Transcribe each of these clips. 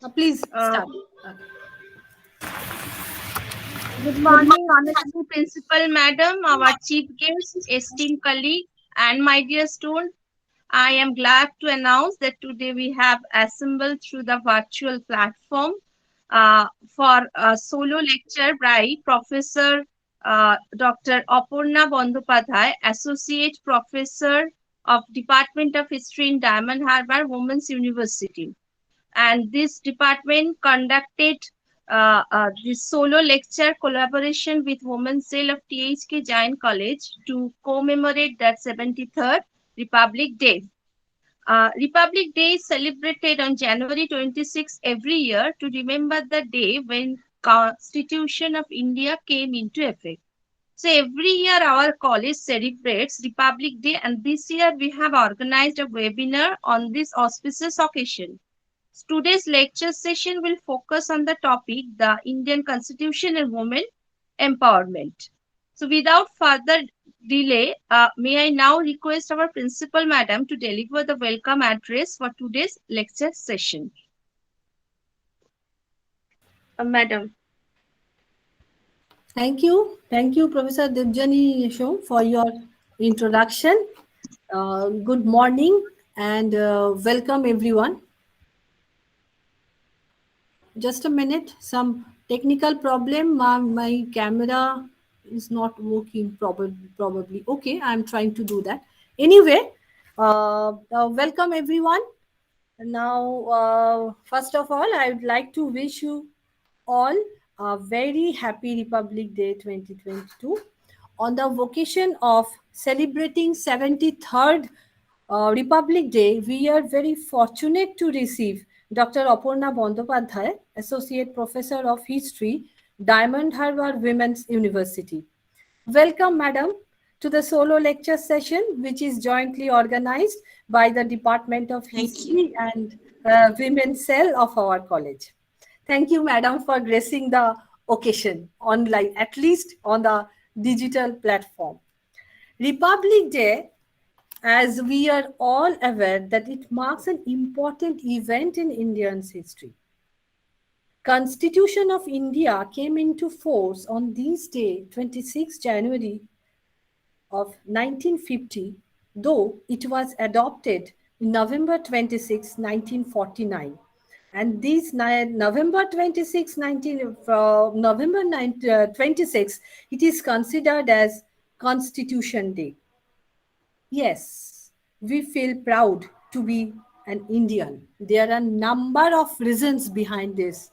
Please Uh, start. Good morning, Honorable Principal Madam, our Chief Guest, esteemed colleague, and my dear student. I am glad to announce that today we have assembled through the virtual platform for a solo lecture by Professor Dr. Aparna Bandyopadhyay, Associate Professor of Department of History in Diamond Harbour Women's University. And this department conducted this solo lecture collaboration with Women's Cell of T.H.K. Jain College to commemorate that 73rd Republic Day. Republic Day is celebrated on January 26 every year to remember the day when Constitution of India came into effect. So every year our college celebrates Republic Day, and this year we have organized a webinar on this auspicious occasion. Today's lecture session will focus on the topic the Indian Constitution and Women Empowerment. So, without further delay, may I now request our Principal Madam to deliver the welcome address for today's lecture session. Madam. Thank you, Professor Debjani Show, for your introduction. Good morning and welcome everyone. Just a minute, some technical problem. My camera is not working probably. Okay, I'm trying to do that. Anyway, welcome everyone. Now, first of all, I would like to wish you all a very happy Republic Day 2022 on the occasion of celebrating 73rd Republic Day. We are very fortunate to receive Dr. Aparna Bandyopadhyay, Associate Professor of History, Diamond Harbour Women's University. Welcome, Madam, to the solo lecture session, which is jointly organized by the Department of Thank you. History and Women's Cell of our college. Thank you, Madam, for gracing the occasion online, at least on the digital platform. Republic Day, as we are all aware, that it marks an important event in Indian's history. Constitution of India came into force on this day, 26 January of 1950, though it was adopted in November 26, 1949. And this November 26, 26, it is considered as Constitution Day. Yes, we feel proud to be an Indian. There are a number of reasons behind this.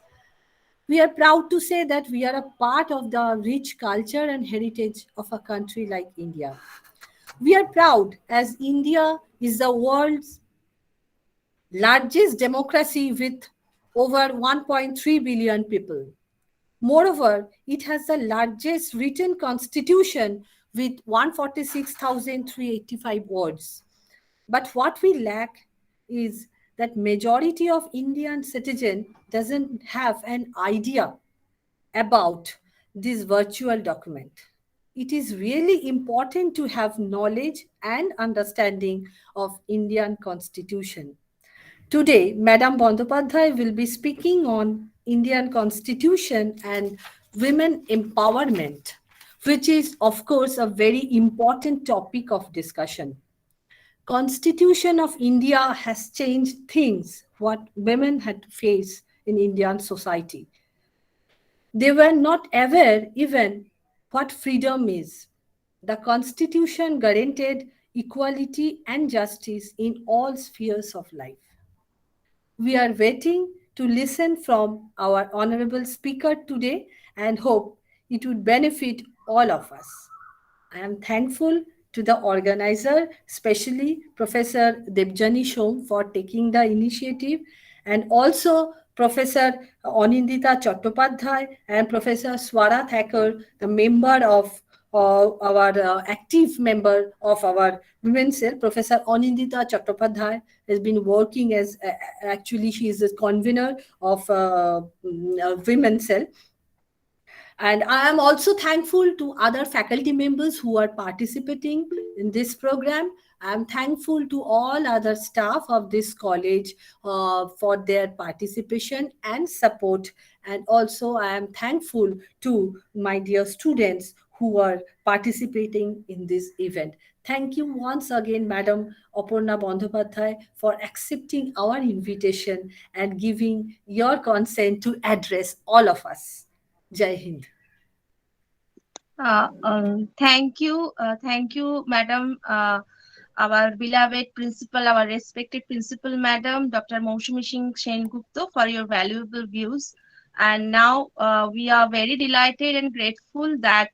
We are proud to say that we are a part of the rich culture and heritage of a country like India. We are proud as India is the world's largest democracy with over 1.3 billion people. Moreover, it has the largest written constitution with 146,385 words. But what we lack is that majority of Indian citizen doesn't have an idea about this virtual document. It is really important to have knowledge and understanding of Indian constitution. Today, Madam Bandyopadhyay will be speaking on Indian constitution and women empowerment, which is of course a very important topic of discussion. Constitution of India has changed things what women had to face in Indian society. They were not aware even what freedom is. The Constitution guaranteed equality and justice in all spheres of life. We are waiting to listen from our honorable speaker today and hope it would benefit all of us. I am thankful to the organizer, especially Professor Debjani Shom, for taking the initiative, and also Professor Anindita Chattopadhyay and Professor Swara Thakur, the member of our active member of our women's cell. Professor Anindita Chattopadhyay has been working as actually she is the convener of women's cell. And I am also thankful to other faculty members who are participating in this program. I'm thankful to all other staff of this college for their participation and support. And also, I am thankful to my dear students who are participating in this event. Thank you once again, Madam Aparna Bandyopadhyay, for accepting our invitation and giving your consent to address all of us. Jai Hind. Thank you, Madam. Our beloved principal, our respected principal, Madam Dr. Mousumi Singh Sengupta, for your valuable views. And now we are very delighted and grateful that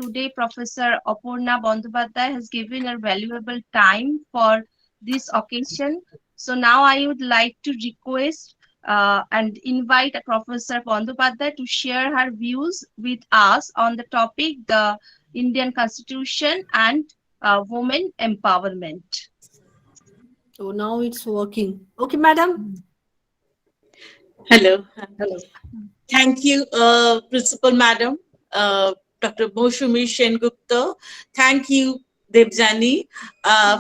today Professor Aparna Bandyopadhyay has given her valuable time for this occasion. So now I would like to request and invite Professor Bandyopadhyay to share her views with us on the topic, the Indian Constitution and women empowerment. So now it's working. Okay, Madam. Hello. Hello. Thank you, Principal Madam, Dr. Moshumi Sengupta. Thank you, Debjani,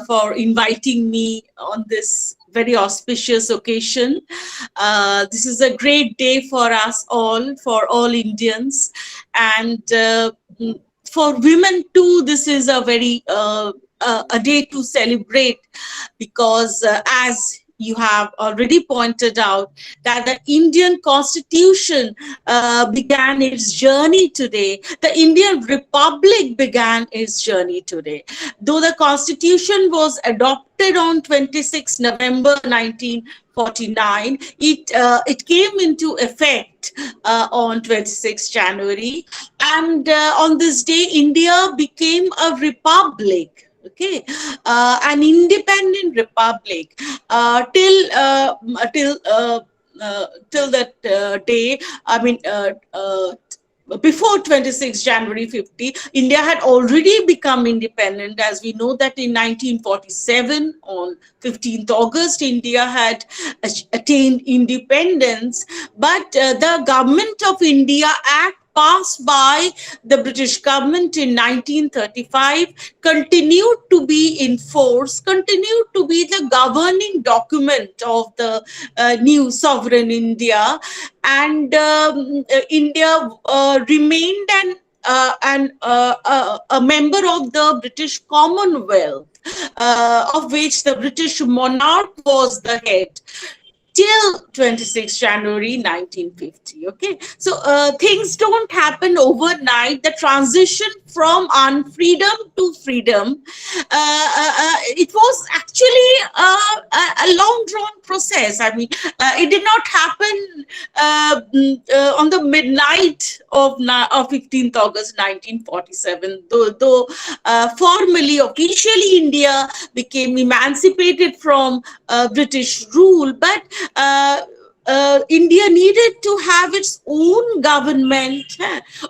for inviting me on this very auspicious occasion. This is a great day for us all, for all Indians. And for women too, this is a very a day to celebrate, because as you have already pointed out, that the Indian Constitution began its journey today. The Indian Republic began its journey today. Though the Constitution was adopted on 26 November 1949, it came into effect on 26 January. And on this day, India became a republic. Okay, an independent republic till that day. I mean, before 26 January 50, India had already become independent. As we know that in 1947, on 15th August, India had attained independence. But the Government of India Act passed by the British government in 1935 continued to be in force, continued to be the governing document of the new sovereign India. And India remained a member of the British Commonwealth, of which the British monarch was the head, till 26 January 1950. Okay, so things don't happen overnight. The transition from unfreedom to freedom, it was actually a long drawn process. I mean, it did not happen on the midnight of 15th August 1947, though formally, officially, India became emancipated from British rule. But India needed to have its own government,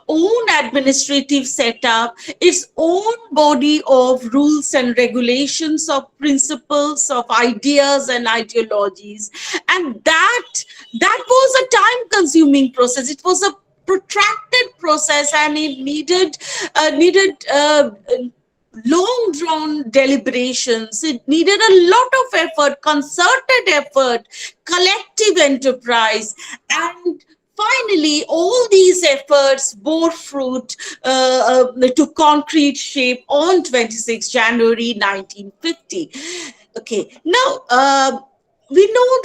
own administrative setup, its own body of rules and regulations, of principles, of ideas and ideologies. And that was a time-consuming process. It was a protracted process, and it needed long drawn deliberations. It needed a lot of effort, concerted effort, collective enterprise. And finally, all these efforts bore fruit, to concrete shape on 26 January 1950. Okay, now we know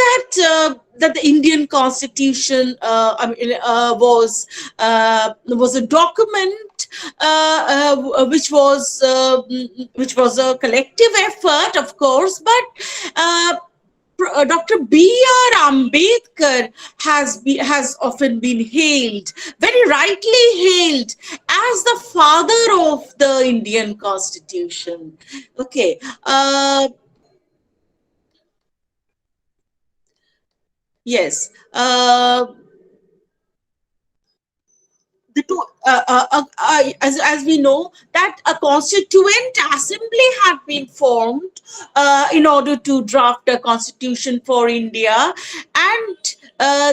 that the Indian Constitution, was a document which was a collective effort, of course. But Dr. B.R. Ambedkar has often been hailed, very rightly hailed, as the father of the Indian Constitution. Okay. Yes. As we know, that a constituent assembly had been formed in order to draft a constitution for India. And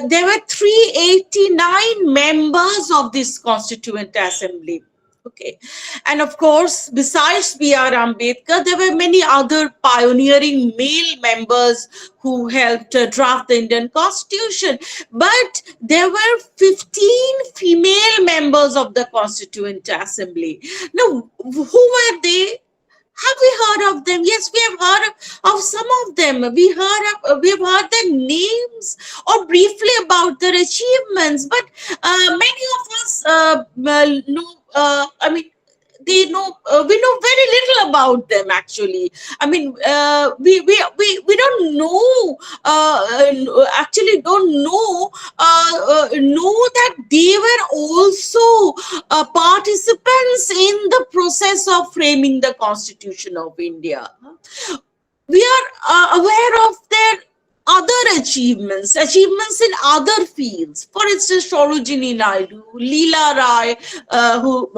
there were 389 members of this constituent assembly. Okay. And of course, besides B.R. Ambedkar, there were many other pioneering male members who helped draft the Indian Constitution. But there were 15 female members of the Constituent Assembly. Now, who were they? Have we heard of them? Yes, we have heard of some of them. We have heard their names or briefly about their achievements, but many of us know. I mean, they know. We know very little about them. Actually, I mean, we don't know. Actually, don't know that they were also participants in the process of framing the Constitution of India. We are aware of their other achievements in other fields. For instance, Sarojini Naidu, Leela Rai, who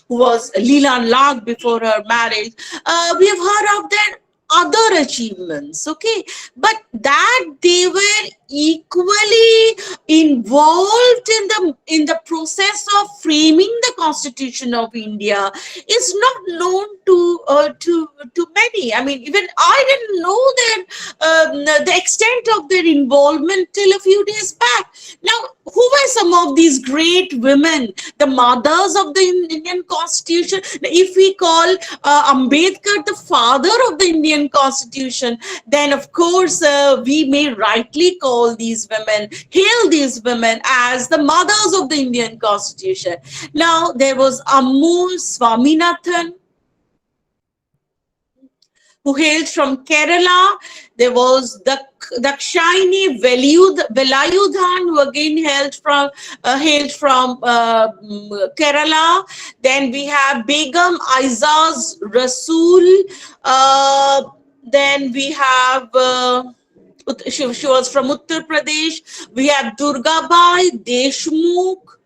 was Leela Lag before her marriage. We have heard of their other achievements, okay, but that they were equally involved in the process of framing the Constitution of India is not known to many. I mean, even I didn't know the extent of their involvement till a few days back. Now, who were some of these great women, the mothers of the Indian Constitution? If we call Ambedkar the father of the Indian Constitution, then of course we may rightly hail these women as the mothers of the Indian Constitution. Now, there was Ammu Swaminathan, who hailed from Kerala. There was the Dakshini Velayudhan, who again hailed from Kerala. Then we have Begum Aizaz Rasool. Then we have she was from Uttar Pradesh. We have Durgabai Deshmukh.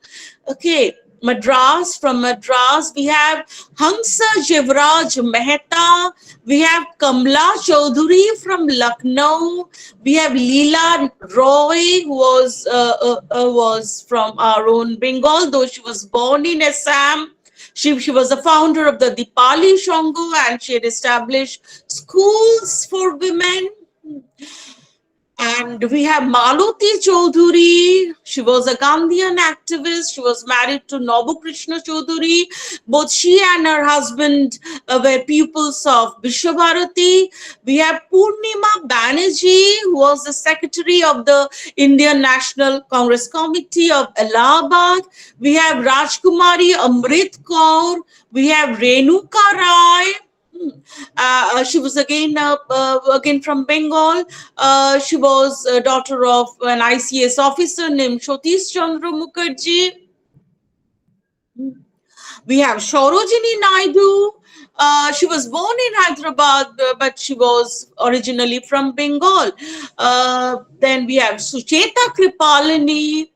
Okay, from Madras, we have Hansa Jivraj Mehta, we have Kamla Chaudhary from Lucknow, we have Leela Roy, who was from our own Bengal, though she was born in Assam. She was the founder of the Dipali Shango, and she had established schools for women. And we have Maluti Chaudhary. She was a Gandhian activist. She was married to Nabu Krishna Chaudhary. Both she and her husband were pupils of Vishwabharati. We have Purnima Banerjee, who was the secretary of the Indian National Congress Committee of Allahabad. We have Rajkumari Amrit Kaur. We have Renuka Rai. She was again from Bengal. She was a daughter of an ICS officer named Satish Chandra Mukherjee. We have Sarojini Naidu. She was born in Hyderabad, but she was originally from Bengal. Then we have Sucheta Kripalani.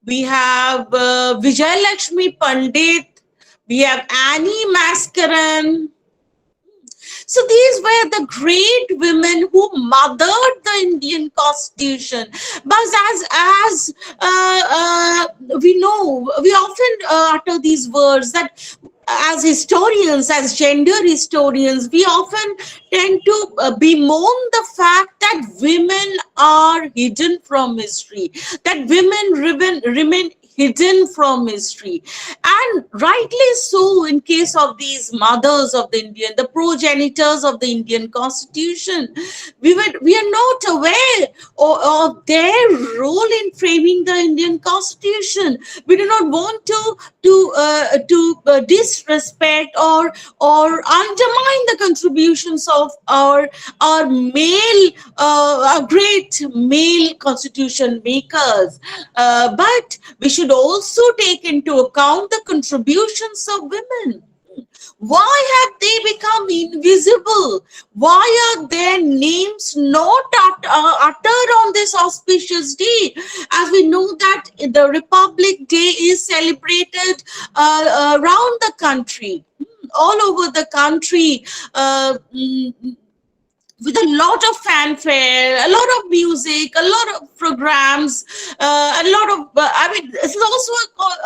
We have Vijay Lakshmi Pandit. We have Annie Mascaran. So these were the great women who mothered the Indian Constitution. But as we know, we often utter these words that as historians, as gender historians, we often tend to bemoan the fact that women are hidden from history, that women remain hidden from history. And rightly so in case of these mothers of the progenitors of the Indian Constitution. We are not aware of their role in framing the Indian Constitution. We do not want to disrespect or undermine the contributions of our great male constitution makers. But we should also take into account the contributions of women. Why have they become invisible? Why are their names not uttered on this auspicious day? As we know that the Republic Day is celebrated around the country, all over the country. with a lot of fanfare, a lot of music, a lot of programs, a lot of, I mean, this is also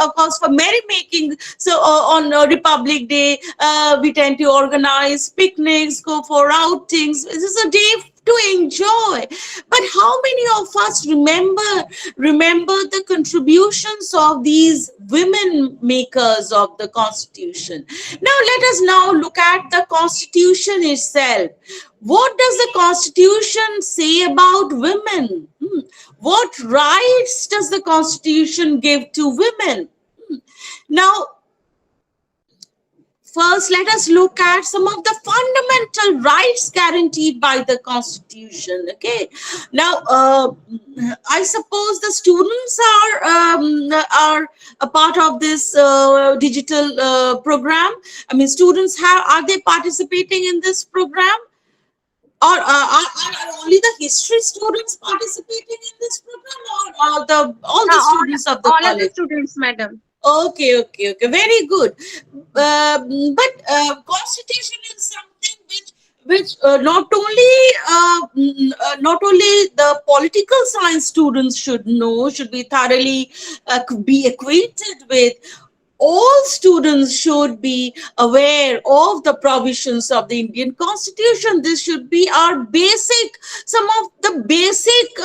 a cause for merrymaking. So on Republic Day, we tend to organize picnics, go for outings. This is a day to enjoy. But how many of us remember the contributions of these women makers of the Constitution? Now let us now look at the Constitution itself. What does the Constitution say about women? What rights does the Constitution give to women? Now, first, let us look at some of the fundamental rights guaranteed by the Constitution. Okay. Now, I suppose the students are a part of this digital program. I mean, students are they participating in this program? Or are only the history students participating in this program, or are the all the students of the All of the college? students, madam. Okay, very good. But constitution is something which not only the political science students should know, should be thoroughly be acquainted with. All students should be aware of the provisions of the Indian Constitution. This should be our basic, some of the basic,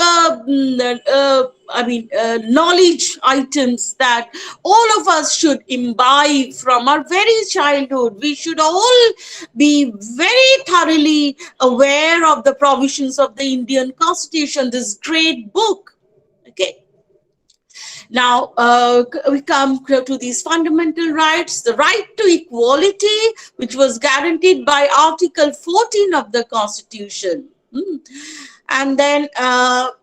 knowledge items that all of us should imbibe from our very childhood. We should all be very thoroughly aware of the provisions of the Indian Constitution, this great book. Okay. Now, we come to these fundamental rights, the right to equality, which was guaranteed by Article 14 of the Constitution. And then, so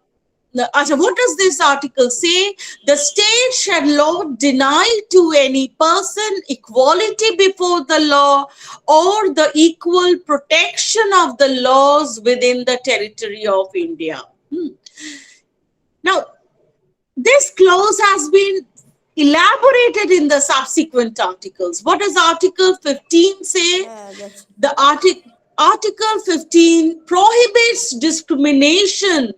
what does this article say? The state shall not deny to any person equality before the law or the equal protection of the laws within the territory of India. Now, this clause has been elaborated in the subsequent articles. What does Article 15 say? Yeah, that's The Article 15 prohibits discrimination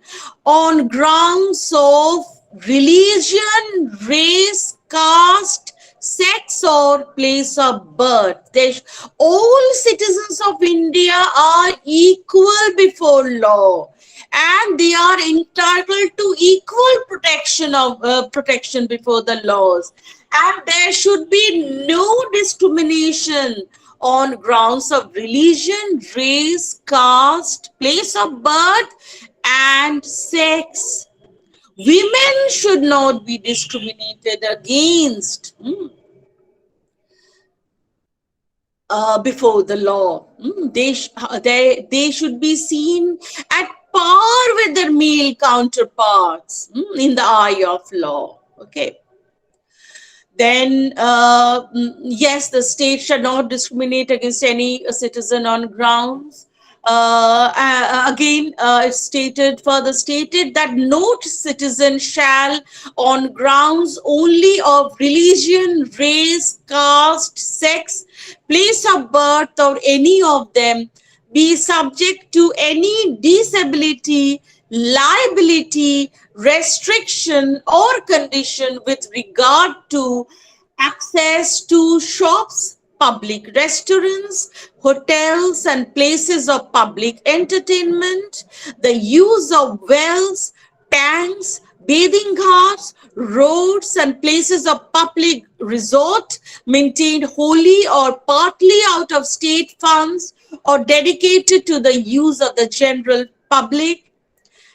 on grounds of religion, race, caste, sex, or place of birth. All citizens of India are equal before law, and they are entitled to equal protection before the laws, and there should be no discrimination on grounds of religion, race, caste, place of birth, and sex. Women should not be discriminated against before the law. They should be seen at par with their male counterparts in the eye of law. Okay. Then, yes, the state shall not discriminate against any citizen on grounds. Again, it's further stated that no citizen shall, on grounds only of religion, race, caste, sex, place of birth, or any of them, be subject to any disability, liability, restriction, or condition with regard to access to shops, public restaurants, hotels, and places of public entertainment, the use of wells, tanks, bathing ghats, roads, and places of public resort maintained wholly or partly out of state funds or dedicated to the use of the general public.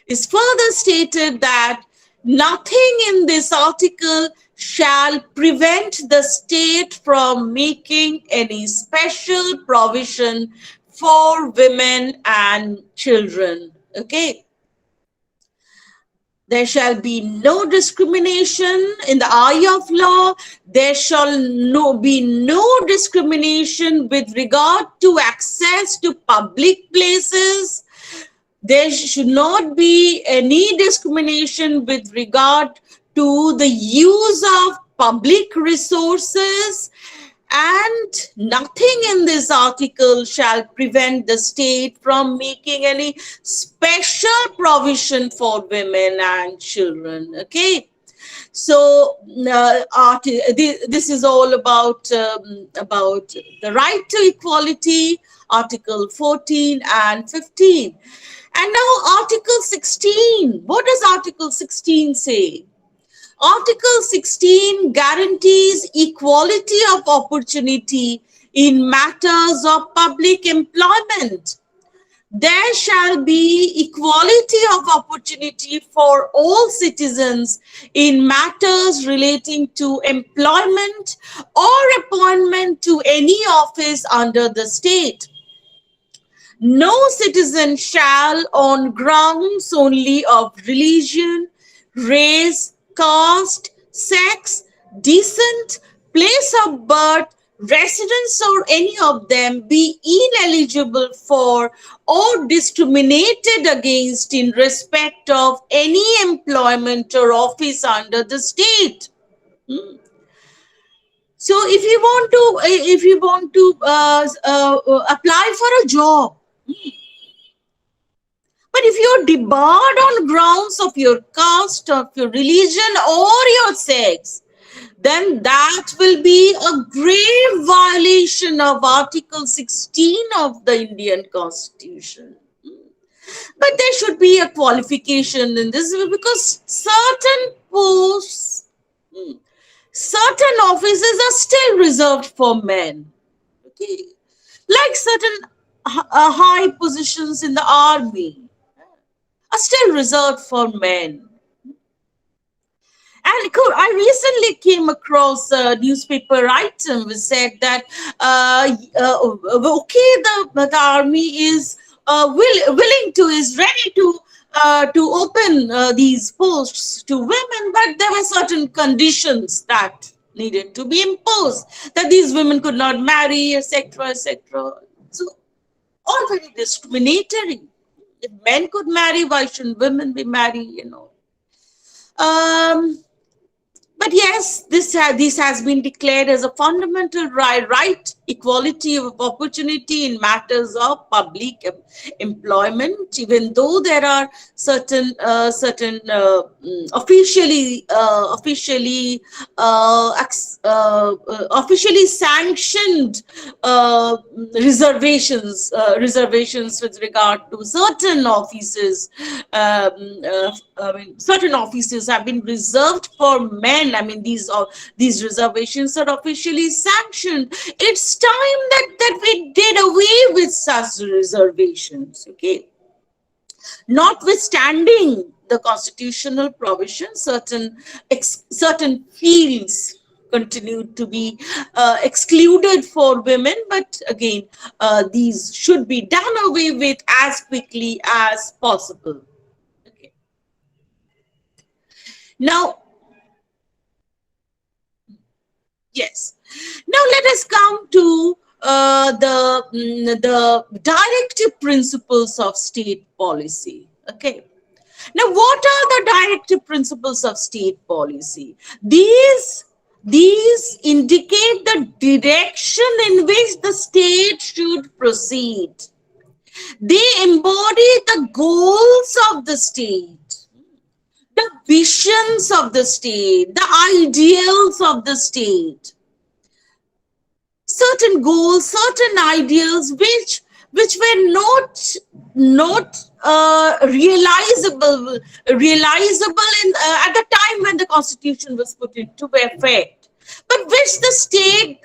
Is further stated that nothing in this article shall prevent the state from making any special provision for women and children. Okay. There shall be no discrimination in the eye of law. There shall be no discrimination with regard to access to public places. There should not be any discrimination with regard to the use of public resources, And nothing in this article shall prevent the state from making any special provision for women and children. Okay. So this is all about the right to equality, Article 14 and 15. And now Article 16. What does Article 16 say? Article 16 guarantees equality of opportunity in matters of public employment. There shall be equality of opportunity for all citizens in matters relating to employment or appointment to any office under the state. No citizen shall, on grounds only of religion, race, caste, sex, descent, place of birth, residence, or any of them, be ineligible for or discriminated against in respect of any employment or office under the state. Hmm. So, if you want to apply for a job, but if you're debarred on grounds of your caste, of your religion, or your sex, then that will be a grave violation of Article 16 of the Indian Constitution. But there should be a qualification in this because certain posts, certain offices are still reserved for men. Okay, like certain high positions in the army are still reserved for men. And I recently came across a newspaper item which said that, okay, the army is willing to, is ready to open these posts to women, but there were certain conditions that needed to be imposed, that these women could not marry, etc., etc. So, all very discriminatory. If men could marry, why shouldn't women be married, Um, but yes, this has been declared as a fundamental right, equality of opportunity in matters of public employment. Even though there are officially sanctioned reservations with regard to certain offices. I mean, certain offices have been reserved for men. I mean, these reservations are officially sanctioned. It's time that we did away with such reservations. Okay, notwithstanding the constitutional provision, certain fields continue to be excluded for women, but again, these should be done away with as quickly as possible. Okay. Now, yes. Now let us come to the directive principles of state policy. Okay. Now, what are the directive principles of state policy? These indicate the direction in which the state should proceed. They embody the goals of the state, the visions of the state, the ideals of the state. Certain goals, certain ideals which were not realizable in at the time when the constitution was put into effect, but which the state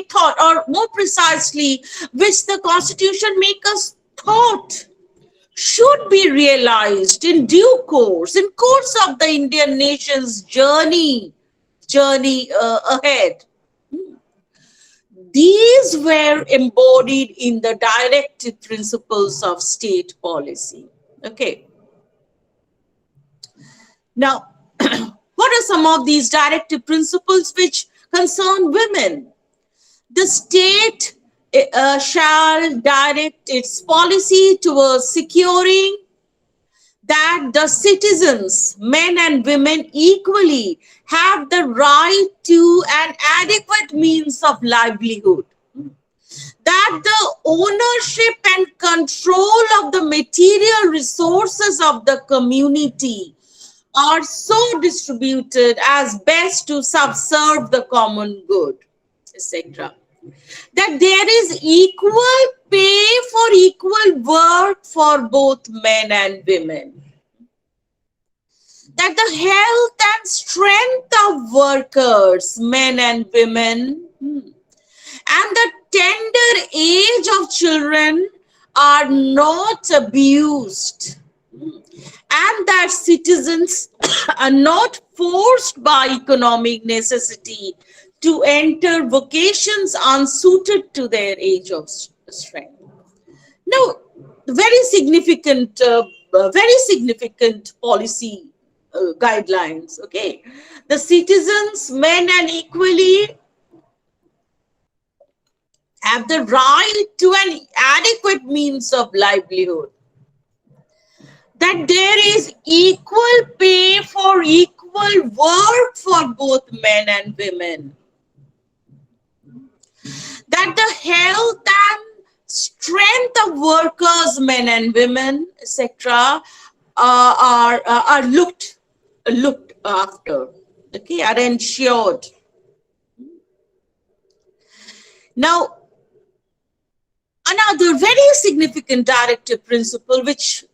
thought, or more precisely, which the constitution makers thought should be realized in due course, in course of the Indian nation's journey ahead. These were embodied in the directive principles of state policy. Okay. Now, what are some of these directive principles which concern women? The state shall direct its policy towards securing that the citizens, men and women equally, have the right to an adequate means of livelihood, that the ownership and control of the material resources of the community are so distributed as best to subserve the common good, etc. That there is equal pay for equal work for both men and women, that the health and strength of workers, men and women, and the tender age of children are not abused, and that citizens are not forced by economic necessity to enter vocations unsuited to their age of strength. Now, very significant policy guidelines. Okay, the citizens, men and equally, have the right to an adequate means of livelihood, that there is equal pay for equal work for both men and women, that the health and strength of workers, men and women, etc., are looked after. Okay, are ensured. Now, another very significant directive principle, which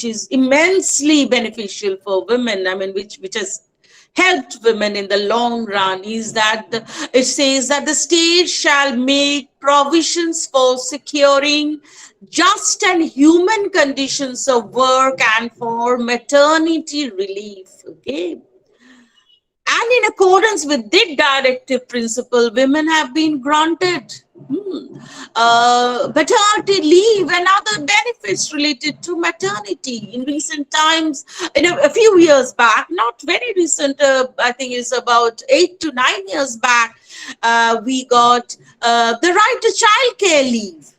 is immensely beneficial for women, I mean, which has helped women in the long run, is that it says that the state shall make provisions for securing just and human conditions of work and for maternity relief. Okay. And in accordance with this directive principle, women have been granted paternity leave and other benefits related to maternity. In recent times, a few years back, not very recent, I think it's about 8 to 9 years back, we got the right to childcare leave.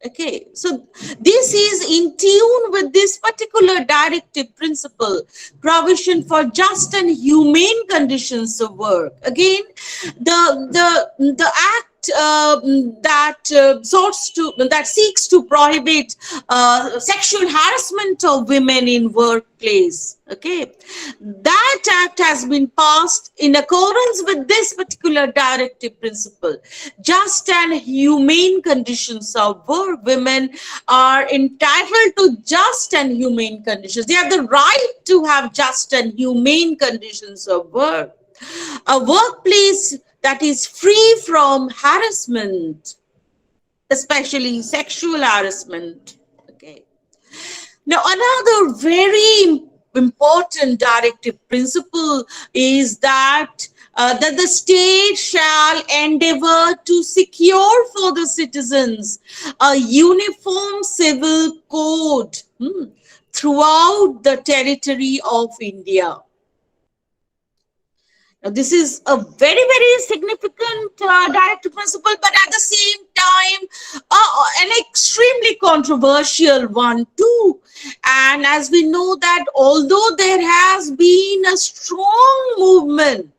Okay, so this is in tune with this particular directive principle, provision for just and humane conditions of work. Again, the act that seeks to prohibit sexual harassment of women in workplace. Okay, that act has been passed in accordance with this particular directive principle. Just and humane conditions of work. Women are entitled to just and humane conditions. They have the right to have just and humane conditions of work. A workplace that is free from harassment, especially sexual harassment. Okay. Now, another very important directive principle is that that the state shall endeavor to secure for the citizens a uniform civil code throughout the territory of India. Now, this is a very, very significant directive principle, but at the same time, an extremely controversial one too. And as we know that although there has been a strong movement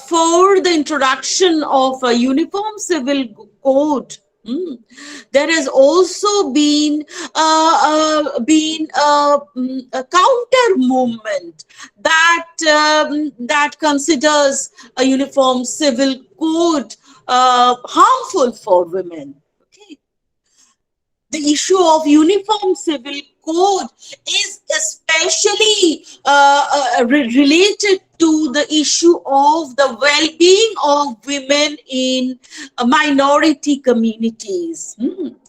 for the introduction of a uniform civil code, there has also been a counter movement that considers a uniform civil code harmful for women. Okay, the issue of uniform civil code is especially related to the issue of the well-being of women in minority communities.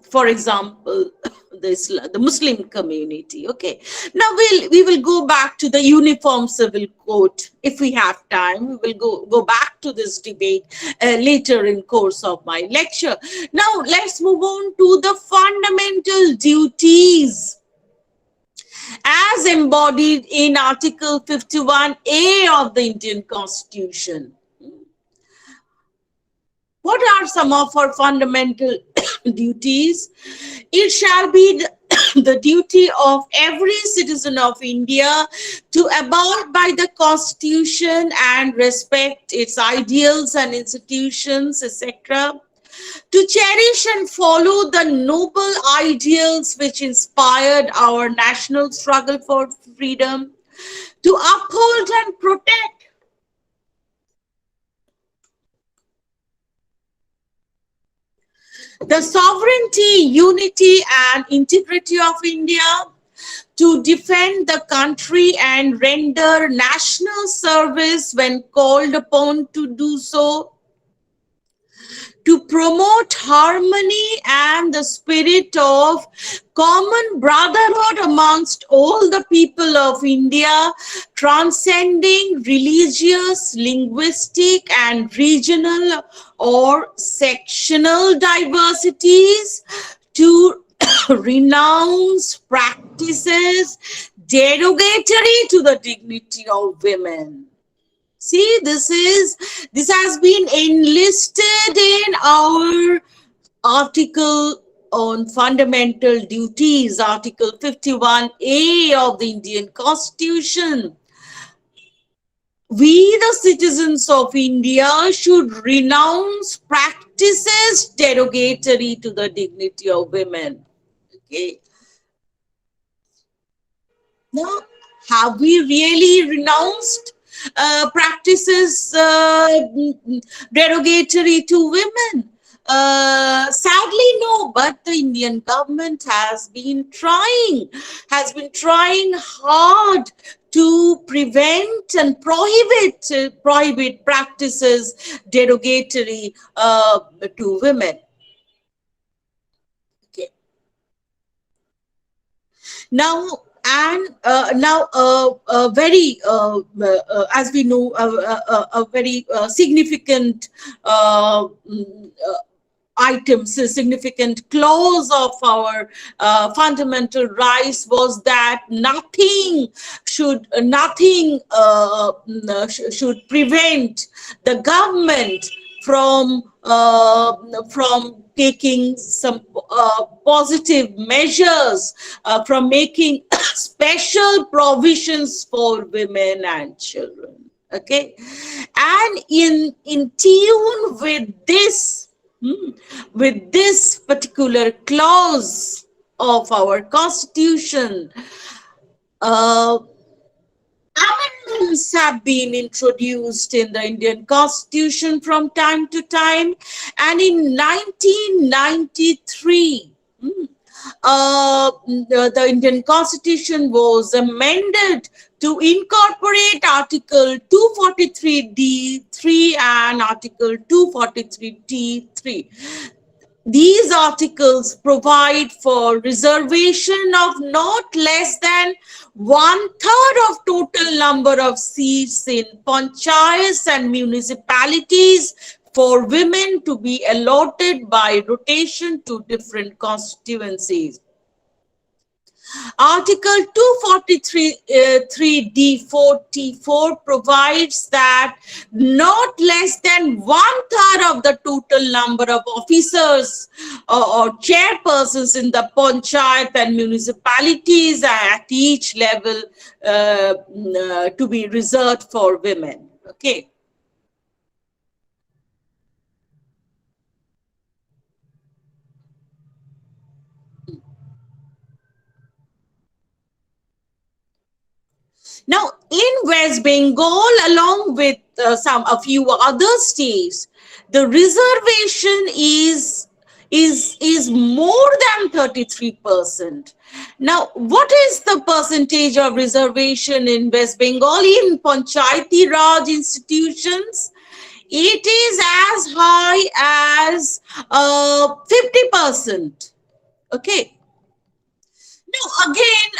For example, the Muslim community. Okay. Now we will go back to the uniform civil code if we have time. We will go back to this debate later in course of my lecture. Now let's move on to the fundamental duties as embodied in Article 51A of the Indian Constitution. What are some of our fundamental duties? It shall be the duty of every citizen of India to abide by the Constitution and respect its ideals and institutions, etc., to cherish and follow the noble ideals which inspired our national struggle for freedom, to uphold and protect the sovereignty, unity, and integrity of India, to defend the country and render national service when called upon to do so, to promote harmony and the spirit of common brotherhood amongst all the people of India, transcending religious, linguistic, and regional or sectional diversities, to renounce practices derogatory to the dignity of women. See, this has been enlisted in our article on fundamental duties, Article 51A of the Indian Constitution. We, the citizens of India, should renounce practices derogatory to the dignity of women. Okay. Now, have we really renounced practices derogatory to women? Sadly, no, but the Indian government has been trying hard to prevent and prohibit practices derogatory to women. Okay. Now, very, as we know, a very significant items, a significant clause of our fundamental rights was that nothing should prevent the government from taking some positive measures, from making special provisions for women and children. Okay, and in tune with this particular clause of our Constitution, amendments have been introduced in the Indian Constitution from time to time, and in 1993, the Indian Constitution was amended to incorporate Article 243D3 and Article 243T3. These articles provide for reservation of not less than 1/3 of total number of seats in panchayats and municipalities for women to be allotted by rotation to different constituencies. Article 243(3)(d)(4)(t)(4) provides that not less than 1/3 of the total number of officers or chairpersons in the panchayat and municipalities at each level to be reserved for women. Okay. Now, in West Bengal, along with a few other states, the reservation is more than 33%. Now, what is the percentage of reservation in West Bengal in Panchayati Raj institutions? It is as high as 50%. Okay. Now, again,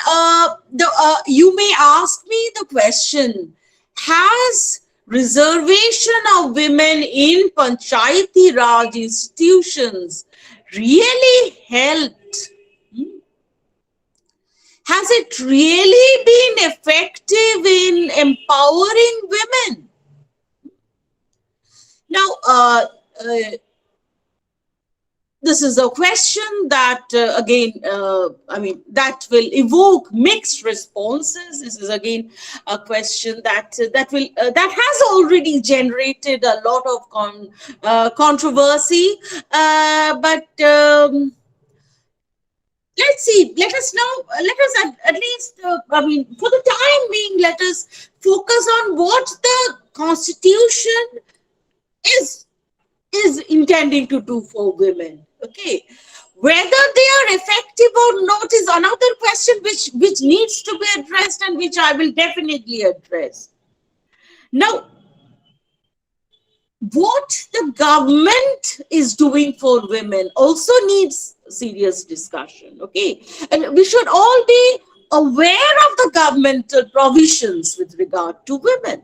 you may ask me the question, has reservation of women in Panchayati Raj institutions really helped? Has it really been effective in empowering women? Now, This is a question that that will evoke mixed responses. This is again a question that has already generated a lot of controversy. But let's see. Let us at least, for the time being, let us focus on what the Constitution is intending to do for women. Okay, whether they are effective or not is another question which needs to be addressed, and which I will definitely address. Now, what the government is doing for women also needs serious discussion. Okay, and we should all be aware of the governmental provisions with regard to women.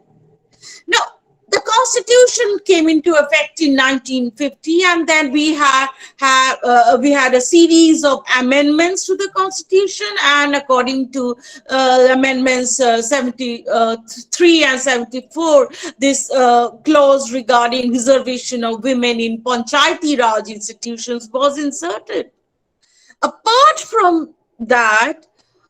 Now, the Constitution came into effect in 1950, and then we had a series of amendments to the Constitution. And according to amendments 73 and 74, this clause regarding reservation of women in Panchayati Raj institutions was inserted. Apart from that,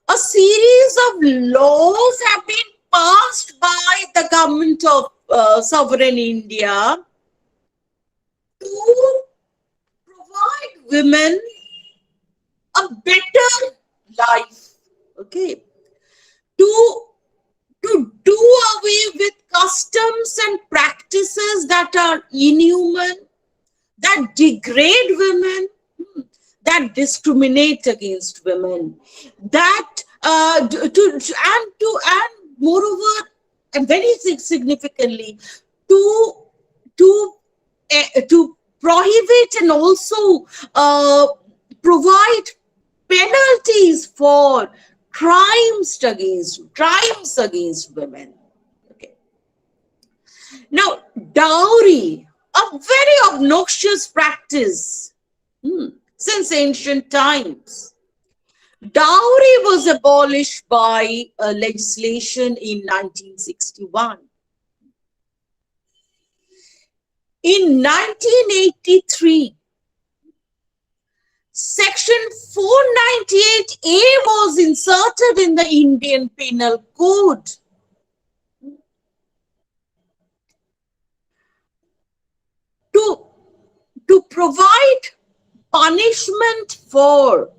a series of laws have been passed by the government of sovereign India to provide women a better life. Okay, to do away with customs and practices that are inhuman, that degrade women, that discriminate against women, that and moreover, and very significantly, to to prohibit and also provide penalties for crimes against women. Okay. Now, dowry, a very obnoxious practice since ancient times. Dowry was abolished by legislation in 1961. In 1983, Section 498A was inserted in the Indian Penal Code. To provide punishment for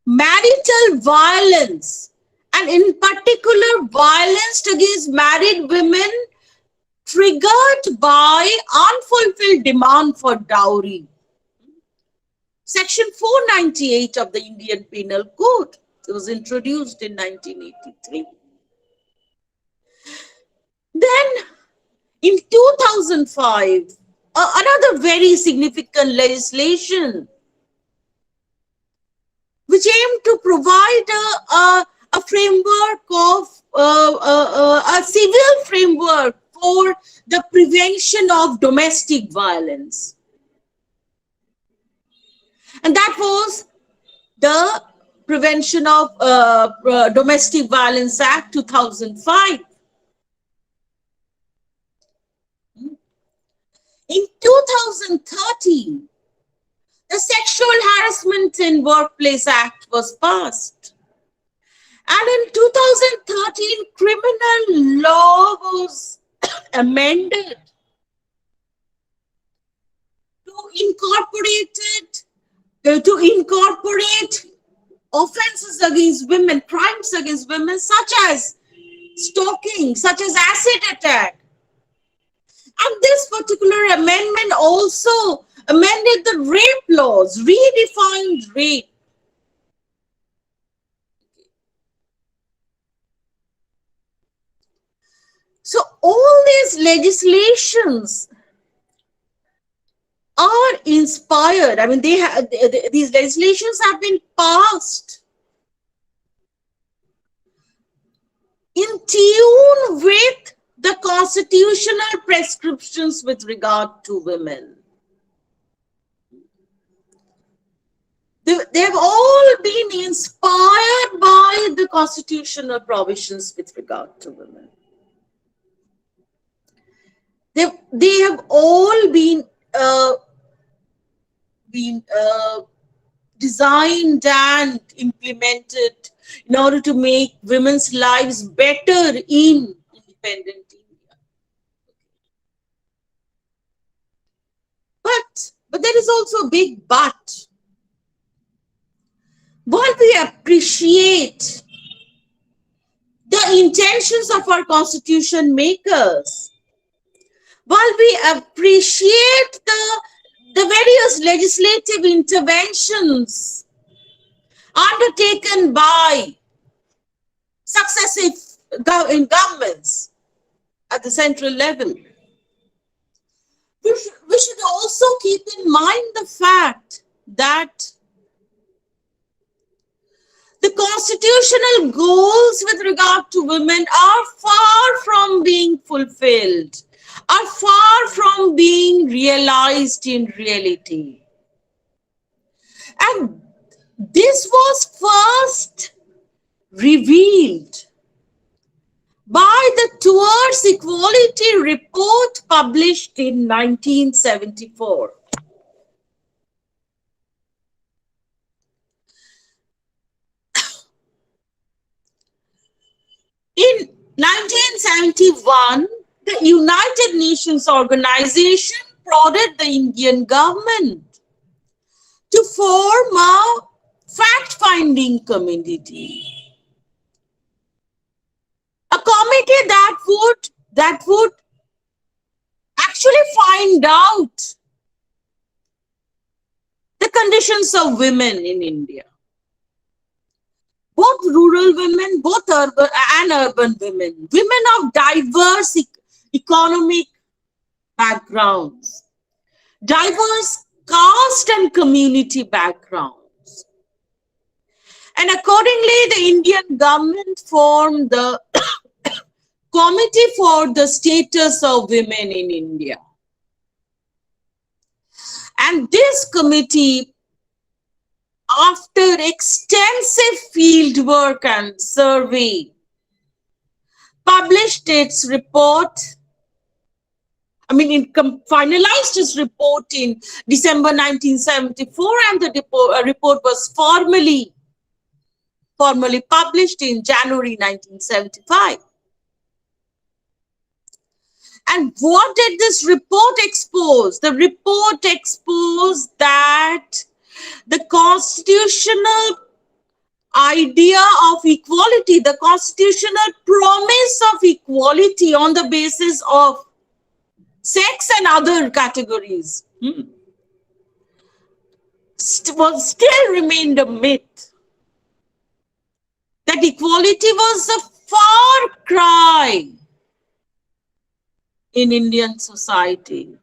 marital violence, and in particular violence against married women triggered by unfulfilled demand for dowry. Section 498 of the Indian Penal Code, it was introduced in 1983. Then in 2005, another very significant legislation which aimed to provide a framework of a civil framework for the prevention of domestic violence. And that was the Prevention of Domestic Violence Act 2005. In 2013, the Sexual Harassment in Workplace Act was passed. And in 2013, criminal law was amended to incorporate offenses against women, crimes against women, such as stalking, such as acid attack. And this particular amendment also amended the rape laws, redefined rape. So all these legislations are inspired. I mean, these legislations have been passed in tune with the constitutional prescriptions with regard to women. They have all been inspired by the constitutional provisions with regard to women. They have all been uh, been designed and implemented in order to make women's lives better in independent India. But there is also a big but. While we appreciate the intentions of our constitution makers, while we appreciate the various legislative interventions undertaken by successive governments at the central level, we should also keep in mind the fact that the constitutional goals with regard to women are far from being fulfilled, are far from being realized in reality. And this was first revealed by the Towards Equality report published in 1974. In 1971, the United Nations organization prodded the Indian government to form a fact-finding committee, a committee that would actually find out the conditions of women in India, both rural women, both urban and urban women, women of diverse economic backgrounds, diverse caste and community backgrounds. And accordingly, the Indian government formed the Committee for the Status of Women in India. And this committee, after extensive field work and survey, published its report. It finalized its report in December 1974, and the report was formally published in January 1975. And what did this report expose? The report exposed that the constitutional idea of equality, the constitutional promise of equality on the basis of sex and other categories, still remained a myth. That equality was a far cry in Indian society.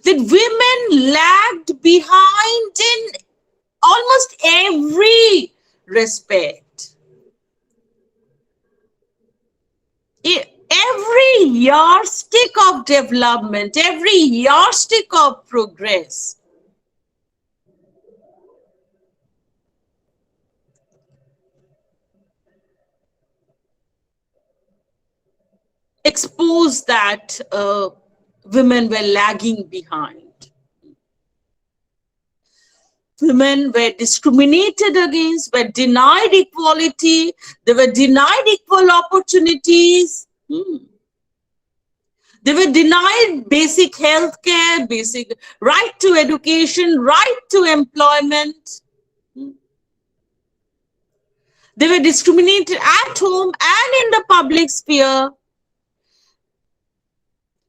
That women lagged behind in almost every respect. Every yardstick of development, every yardstick of progress exposed that women were lagging behind. Women were discriminated against, were denied equality, they were denied equal opportunities. They were denied basic health care, basic right to education, right to employment. They were discriminated at home and in the public sphere.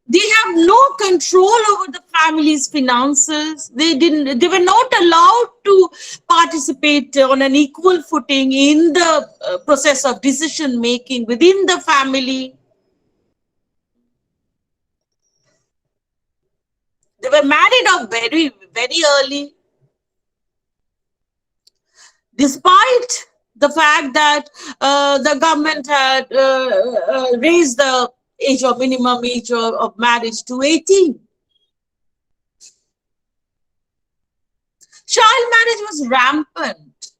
They have no control over the family's finances. They were not allowed to participate on an equal footing in the process of decision making within the family. They were married off very, very early, despite the fact that the government had raised the minimum age of marriage to 18. Child marriage was rampant.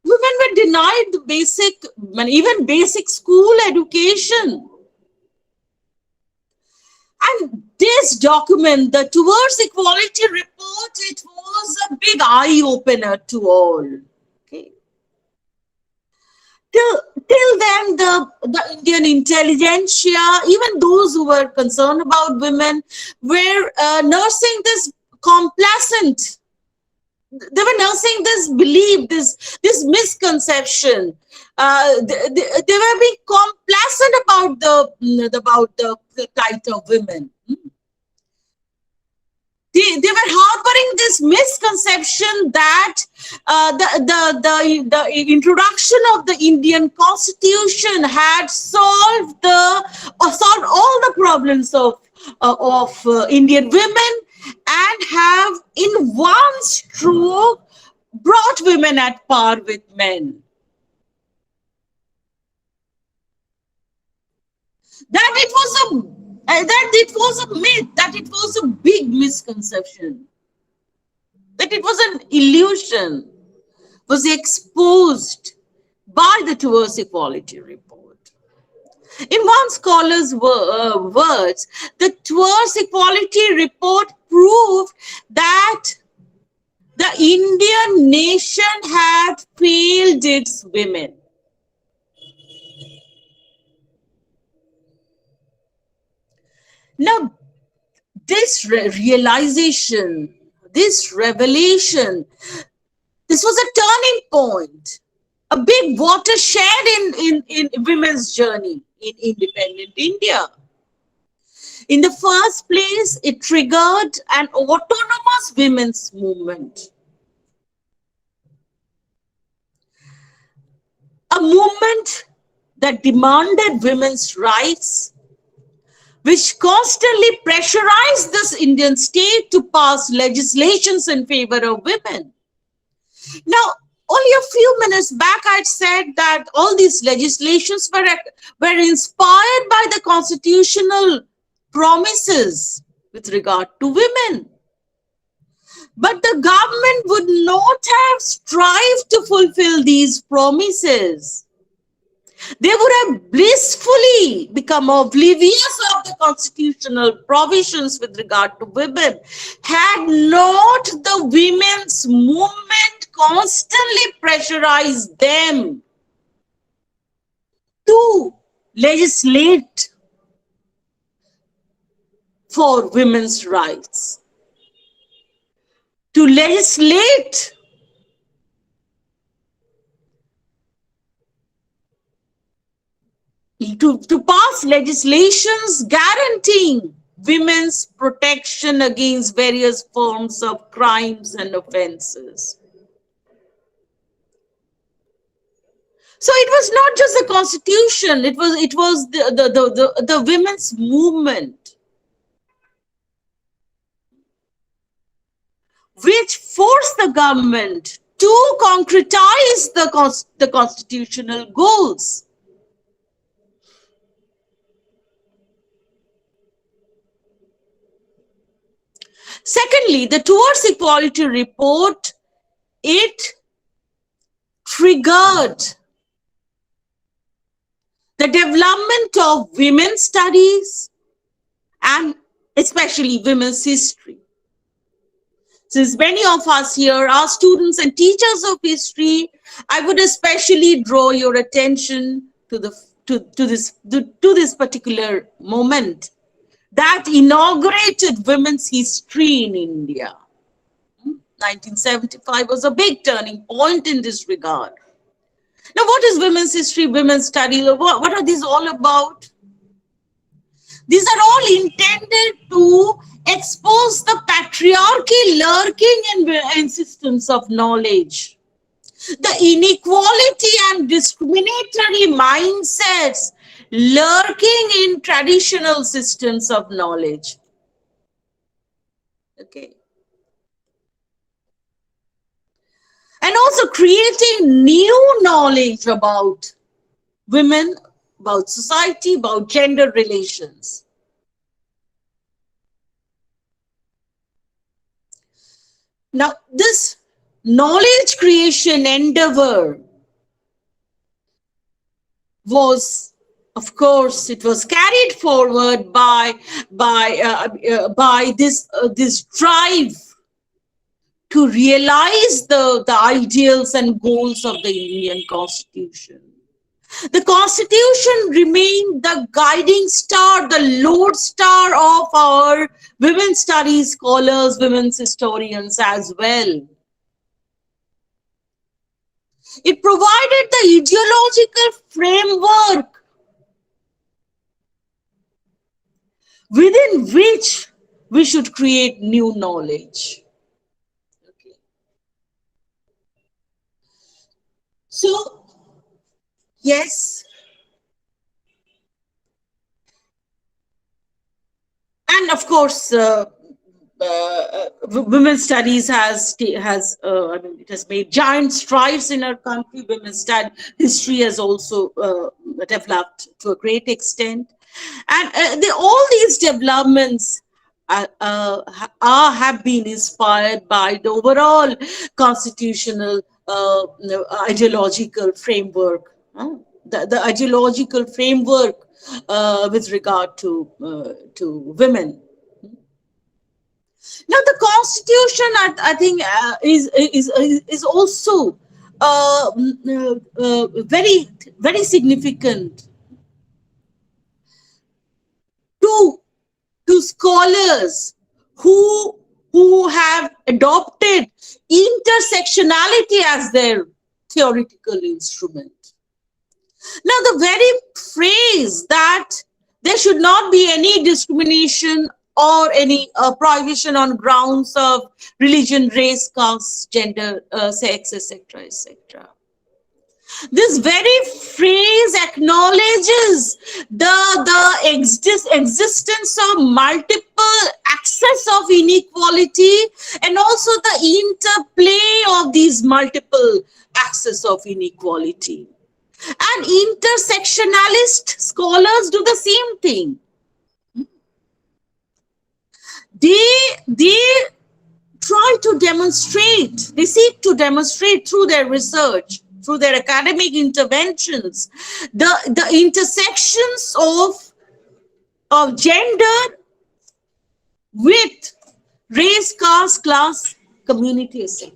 Women were denied the basic, even basic school education. And this document, the Towards Equality report, it was a big eye opener to all. Okay. Till then, the Indian intelligentsia, even those who were concerned about women, were nursing this complacent. They were nursing this belief, this misconception. They were being complacent about the plight of women. They were harboring this misconception that the introduction of the Indian Constitution had solved all the problems of Indian women, and have in one stroke brought women at par with men. That it was a myth, that it was a big misconception, that it was an illusion, was exposed by the Towards Equality report. In one scholar's words, the Towards Equality report proved that the Indian nation had failed its women. Now, this realization, this revelation, this was a turning point, a big watershed in women's journey in independent India. In the first place, it triggered an autonomous women's movement. A movement that demanded women's rights, which constantly pressurized this Indian state to pass legislations in favor of women. Now, only a few minutes back, I said that all these legislations were inspired by the constitutional promises with regard to women. But the government would not have strived to fulfill these promises. They would have blissfully become oblivious of the constitutional provisions with regard to women had not the women's movement constantly pressurized them to legislate for women's rights, to legislate to pass legislations guaranteeing women's protection against various forms of crimes and offenses. So it was not just the constitution, it was the women's movement which forced the government to concretize the constitutional goals. Secondly, the Towards Equality report, it triggered the development of women's studies and especially women's history. Since many of us here are students and teachers of history, I would especially draw your attention to this particular moment that inaugurated women's history in India. 1975 was a big turning point in this regard. Now, what is women's history, women's studies? What are these all about? These are all intended to expose the patriarchy lurking in systems of knowledge, the inequality and discriminatory mindsets lurking in traditional systems of knowledge. Okay. And also creating new knowledge about women, about society, about gender relations. Now, this knowledge creation endeavor was, of course, it was carried forward by this drive to realize the ideals and goals of the Indian Constitution. The Constitution remained the guiding star, the lodestar of our women's studies scholars, women's historians as well. It provided the ideological framework within which we should create new knowledge. Okay. So, yes, and of course, women's studies I mean, it has made giant strides in our country. Women's study history has also developed to a great extent, and all these developments have been inspired by the overall constitutional ideological framework, the ideological framework with regard to women. Now, the Constitution, I think, is also very significant to scholars who have adopted intersectionality as their theoretical instrument. Now, the very phrase that there should not be any discrimination or any prohibition on grounds of religion, race, caste, gender, sex, etc., etc. This very phrase acknowledges the existence of multiple access of inequality and also the interplay of these multiple access of inequality. And intersectionalist scholars do the same thing. They try to demonstrate, they seek to demonstrate through their research, through their academic interventions, the intersections of gender with race, caste, class, community, etc.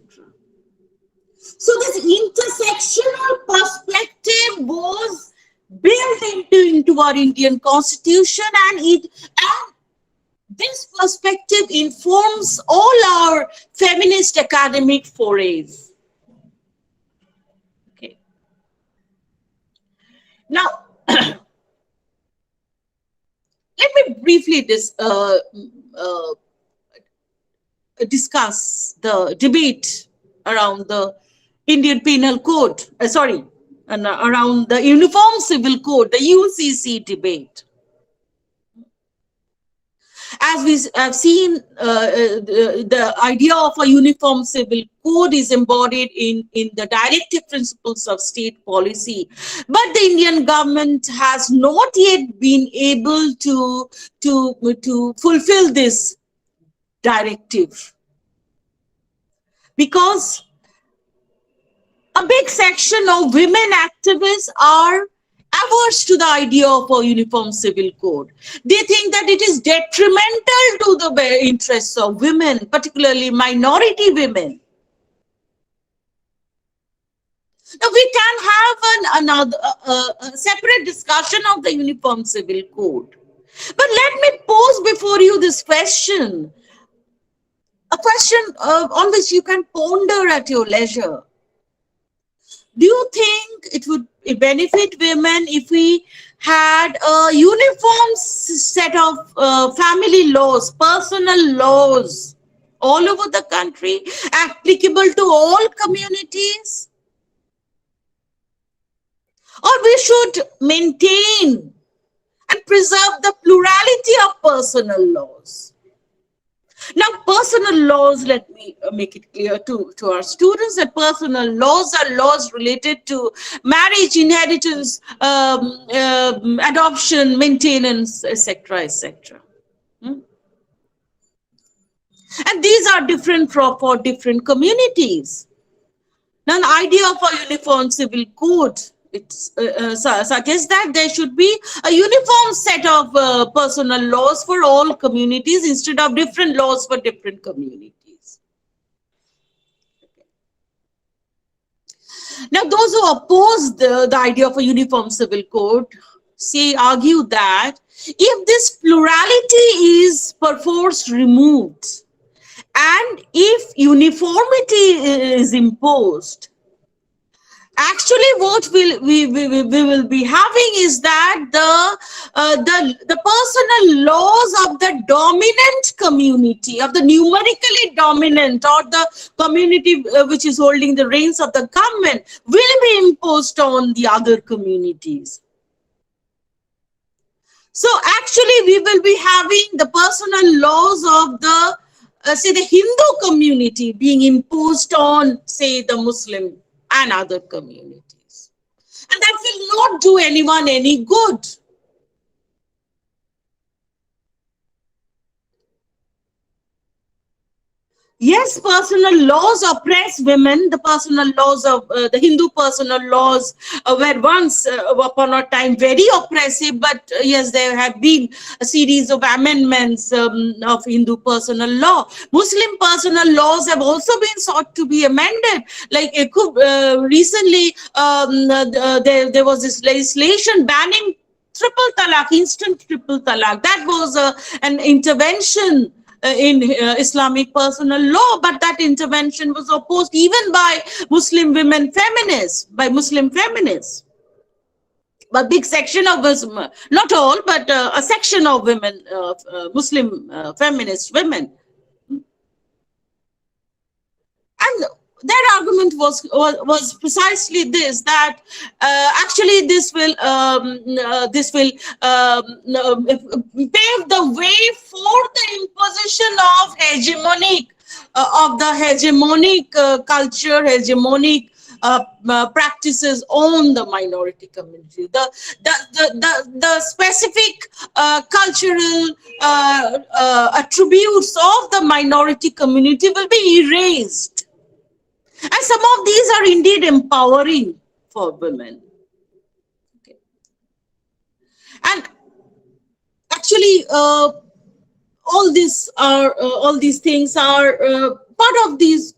So this intersectional perspective was built into our Indian Constitution, and this perspective informs all our feminist academic forays. Okay. Now, let me briefly discuss the debate around the Indian Penal Code, around the Uniform Civil Code, the UCC debate. As we have seen, the idea of a uniform civil code is embodied in the directive principles of state policy. But the Indian government has not yet been able to fulfill this directive, because a big section of women activists are averse to the idea of a uniform civil code. They think that it is detrimental to the interests of women, particularly minority women. Now, we can have another separate discussion of the uniform civil code. But let me pose before you this question, a question on which you can ponder at your leisure. Do you think it would benefit women if we had a uniform set of family laws, personal laws all over the country, applicable to all communities? Or we should maintain and preserve the plurality of personal laws? Now, personal laws, let me make it clear to our students that personal laws are laws related to marriage, inheritance, adoption, maintenance, etc., etc. And these are different for different communities. Now, the idea of a uniform civil code suggests that there should be a uniform set of personal laws for all communities instead of different laws for different communities. Now, those who oppose the idea of a uniform civil code argue that if this plurality is perforce removed and if uniformity is imposed, actually what we will be having is that the personal laws of the dominant community, of the numerically dominant, or the community which is holding the reins of the government, will be imposed on the other communities. So actually we will be having the personal laws of the say the Hindu community being imposed on, say, the Muslim and other communities. And that will not do anyone any good. Yes, personal laws oppress women. The personal laws of the Hindu personal laws were once upon a time very oppressive, but yes, there have been a series of amendments of Hindu personal law. Muslim personal laws have also been sought to be amended. Like recently, there was this legislation banning triple talaq, instant triple talaq. That was an intervention in Islamic personal law, but that intervention was opposed even by Muslim women feminists, by Muslim feminists. A big section of us, not all, but a section of women, Muslim feminist women. And their argument was precisely this, that actually this will pave the way for the imposition of hegemonic culture, hegemonic practices on the minority community. The specific cultural attributes of the minority community will be erased. And some of these are indeed empowering for women. Okay. And actually, all these things are part of the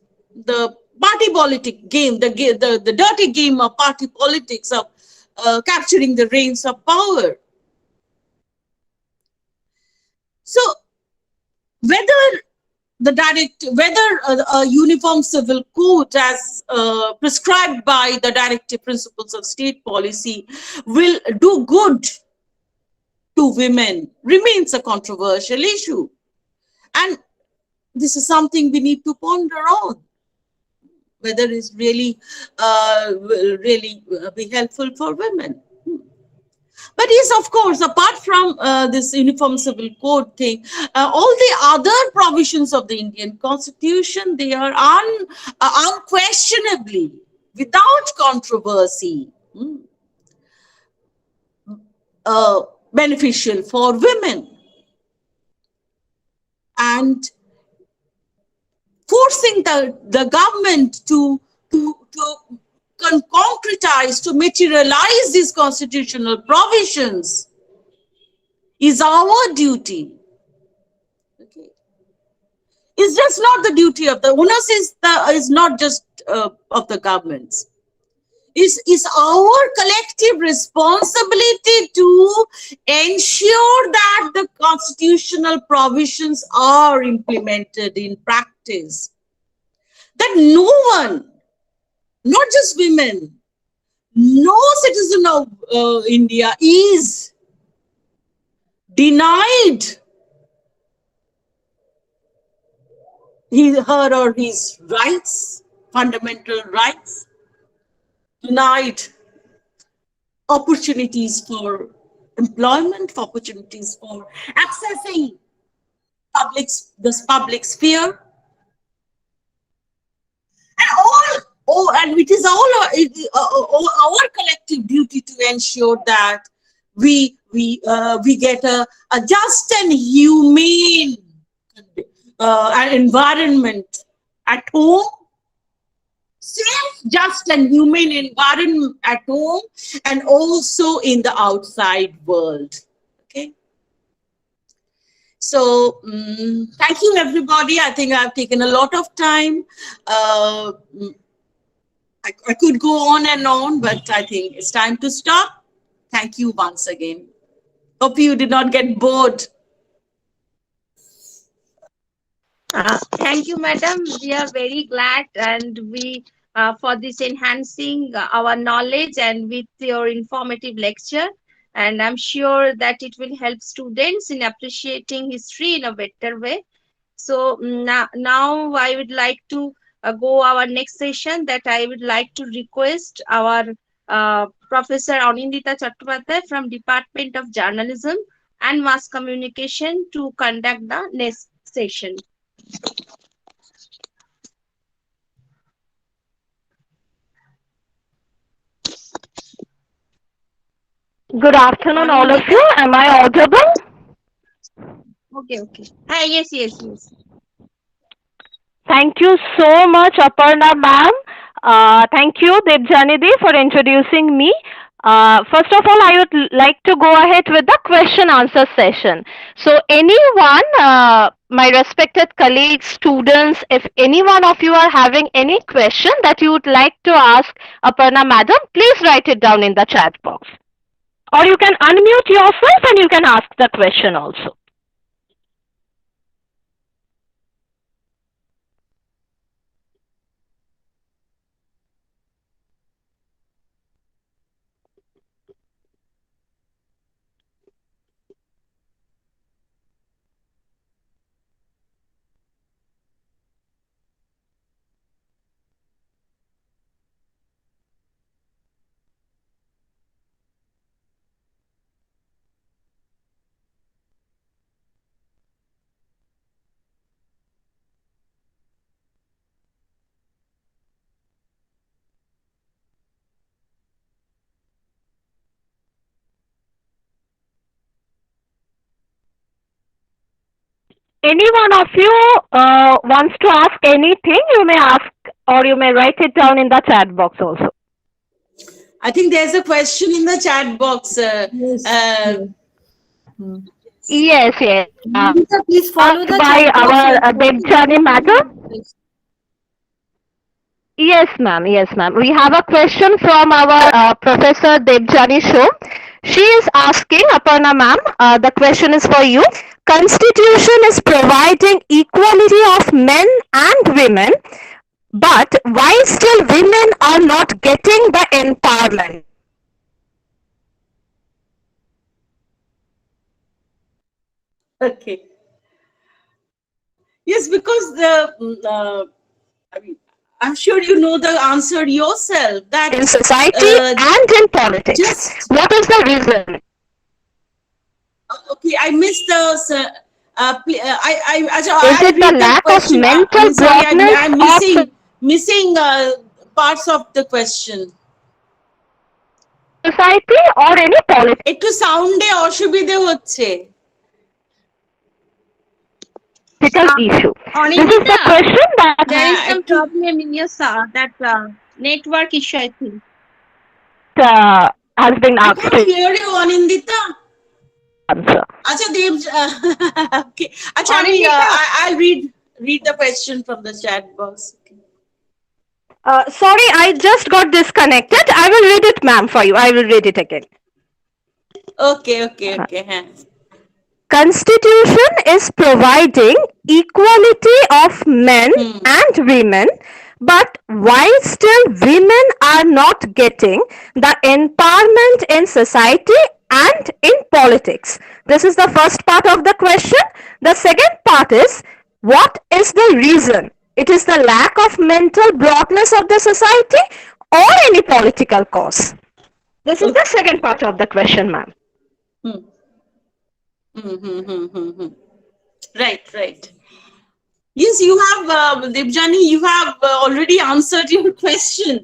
party politic game, the dirty game of party politics, of capturing the reins of power. So, whether a uniform civil code as prescribed by the directive principles of state policy will do good to women remains a controversial issue. And this is something we need to ponder on, whether it's really will really be helpful for women. But yes, of course, apart from this uniform civil code thing, all the other provisions of the Indian Constitution, they are unquestionably, without controversy, beneficial for women. And forcing the government to concretize, to materialize these constitutional provisions is our duty. Okay. It's just not the duty of the onus, is not just of the governments. It's our collective responsibility to ensure that the constitutional provisions are implemented in practice. That no one, not just women, no citizen of India is denied her or his rights, fundamental rights, denied opportunities for employment, for opportunities for accessing this public sphere. And it is our collective duty to ensure that we get a just and humane environment at home, safe, just and human environment at home and also in the outside world. Okay. So, thank you, everybody. I think I've taken a lot of time. Uh, mm, I could go on and on, but I think it's time to stop. Thank you once again. Hope you did not get bored. Thank you, madam. We are very glad and we for this enhancing our knowledge and with your informative lecture. And I'm sure that it will help students in appreciating history in a better way. So now I would like to go our next session that I would like to request our Professor Anindita Chattopadhyay from Department of Journalism and Mass Communication to conduct the next session. Good afternoon, all of Anindita? you. Am I audible? Okay, okay. Yes, yes, yes. Thank you so much, Aparna ma'am. Thank you, Debjanidhi, for introducing me. First of all, I would like to go ahead with the question answer session. So, anyone, my respected colleagues, students, if any one of you are having any question that you would like to ask Aparna madam, please write it down in the chat box. Or you can unmute yourself and you can ask the question also. Any one of you wants to ask anything, you may ask or you may write it down in the chat box also. I think there's a question in the chat box. Yes. Yes, yes. Anindita, please follow Asked the by chat box our and try to Debjani madam. remove. Yes, ma'am. Yes, ma'am. We have a question from our Professor Debjani Show. She is asking, Aparna ma'am, the question is for you. Constitution is providing equality of men and women, but why still women are not getting the empowerment? Okay. Yes, because I mean, I'm sure you know the answer yourself. That In society and in politics. just What is the reason? okay. I missed the. Is I'll it the read the lack of question. I mental mean, sorry, broadness I'm of missing parts of the question. society or any politics? একটু সাউন্ডে অসুবিধে হচ্ছে Issue? This is the Anindita, question that there is some একটু problem in your that network issue, I think. has been I asked can't to hear you, Anindita. answer. আচ্ছা দেব okay আচ্ছা আমি Anindita, I'll read the question from the chat box. Sorry, I just got disconnected. I will read it, ma'am, for you. I will read it again. Okay, হ্যাঁ Constitution is providing equality of men and women, but why still women are not getting the empowerment in society and in politics? This is the first part of the question. The second part is, what is the reason? It is the lack of mental broadness of the society or any political cause? This is the second part of the question, ma'am. Right. Yes, you have, Debjani, you have already answered your question.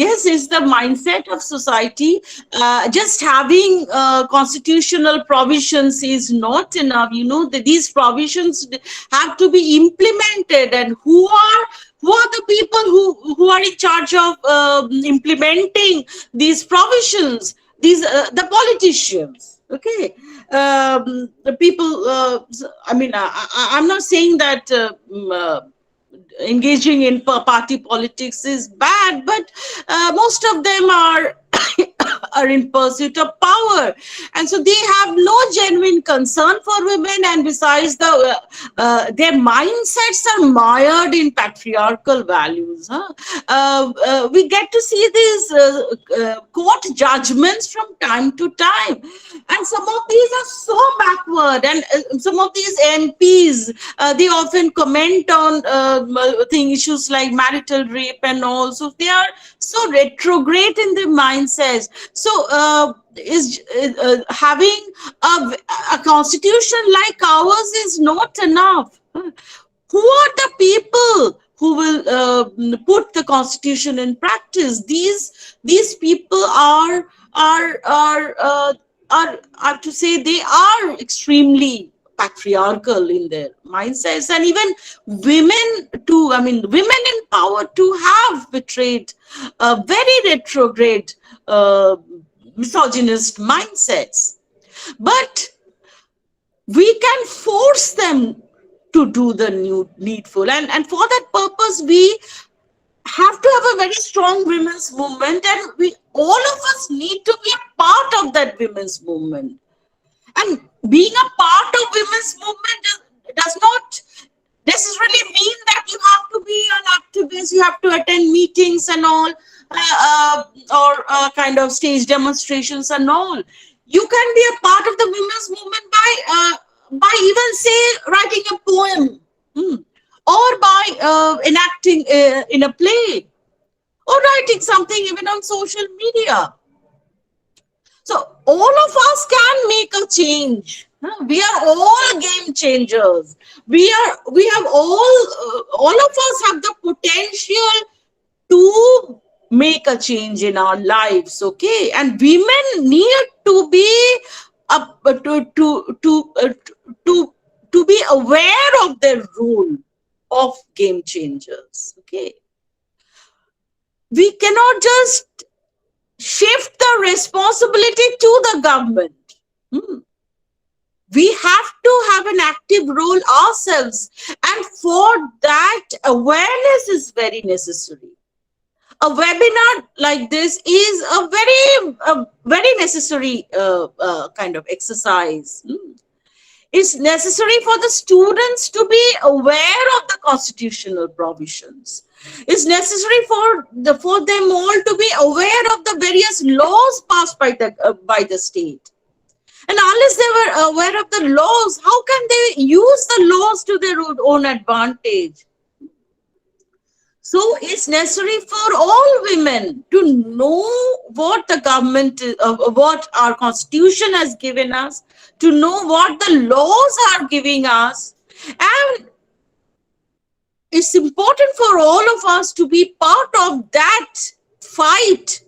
Yes, it's the mindset of society. Just having constitutional provisions is not enough. You know, these provisions have to be implemented, and who are Who are the people who are in charge of implementing these provisions? These the politicians. Okay, the people. I mean, I'm not saying that. Engaging in party politics is bad, but most of them are are in pursuit of power, and so they have no genuine concern for women. And besides, their mindsets are mired in patriarchal values. We get to see these court judgments from time to time, and some of these are so backward. And some of these MPs, they often comment on issues like marital rape and all. So they are so retrograde in their mindsets. So is having a constitution like ours is not enough. Who are the people who will put the constitution in practice? These people are to say, they are extremely patriarchal in their mindsets. And even women too, I mean, women in power too have betrayed very retrograde misogynist mindsets. But we can force them to do the needful, and for that purpose we have to have a very strong women's movement, and we all of us need to be part of that women's movement. And being a part of women's movement does not necessarily mean that you have to be an activist, you have to attend meetings and all, or kind of stage demonstrations and all. You can be a part of the women's movement by even say writing a poem, or by enacting in a play, or writing something even on social media. So all of us can make a change. We are all game changers. We have all of us have the potential to make a change in our lives. Okay, and women need to be to be aware of their role of game changers. Okay, we cannot just shift the responsibility to the government. We have to have an active role ourselves, and for that, awareness is very necessary. A webinar like this is a very necessary kind of exercise. It's necessary for the students to be aware of the constitutional provisions. It's necessary for them all to be aware of the various laws passed by the state. And unless they were aware of the laws, how can they use the laws to their own advantage? So it's necessary for all women to know what the government, what our constitution has given us, to know what the laws are giving us. And it's important for all of us to be part of that fight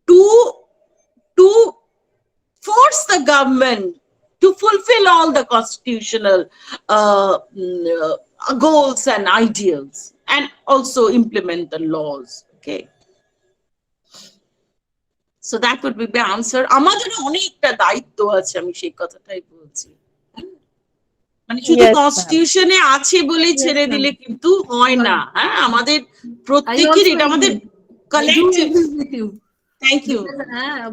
to force the government to fulfill all the constitutional goals and ideals, and also implement the laws. Okay, so that would be the answer. আমাদের অনেকটা দায়িত্ব আছে, আমি সেই কথাটাই বলছি। মানে শুধু কনস্টিটিউশনে আছে বলে ছেড়ে দিলে কিন্তু হয় না। হ্যাঁ, আমাদের প্রত্যেকের, এটা আমাদের collective. Thank you.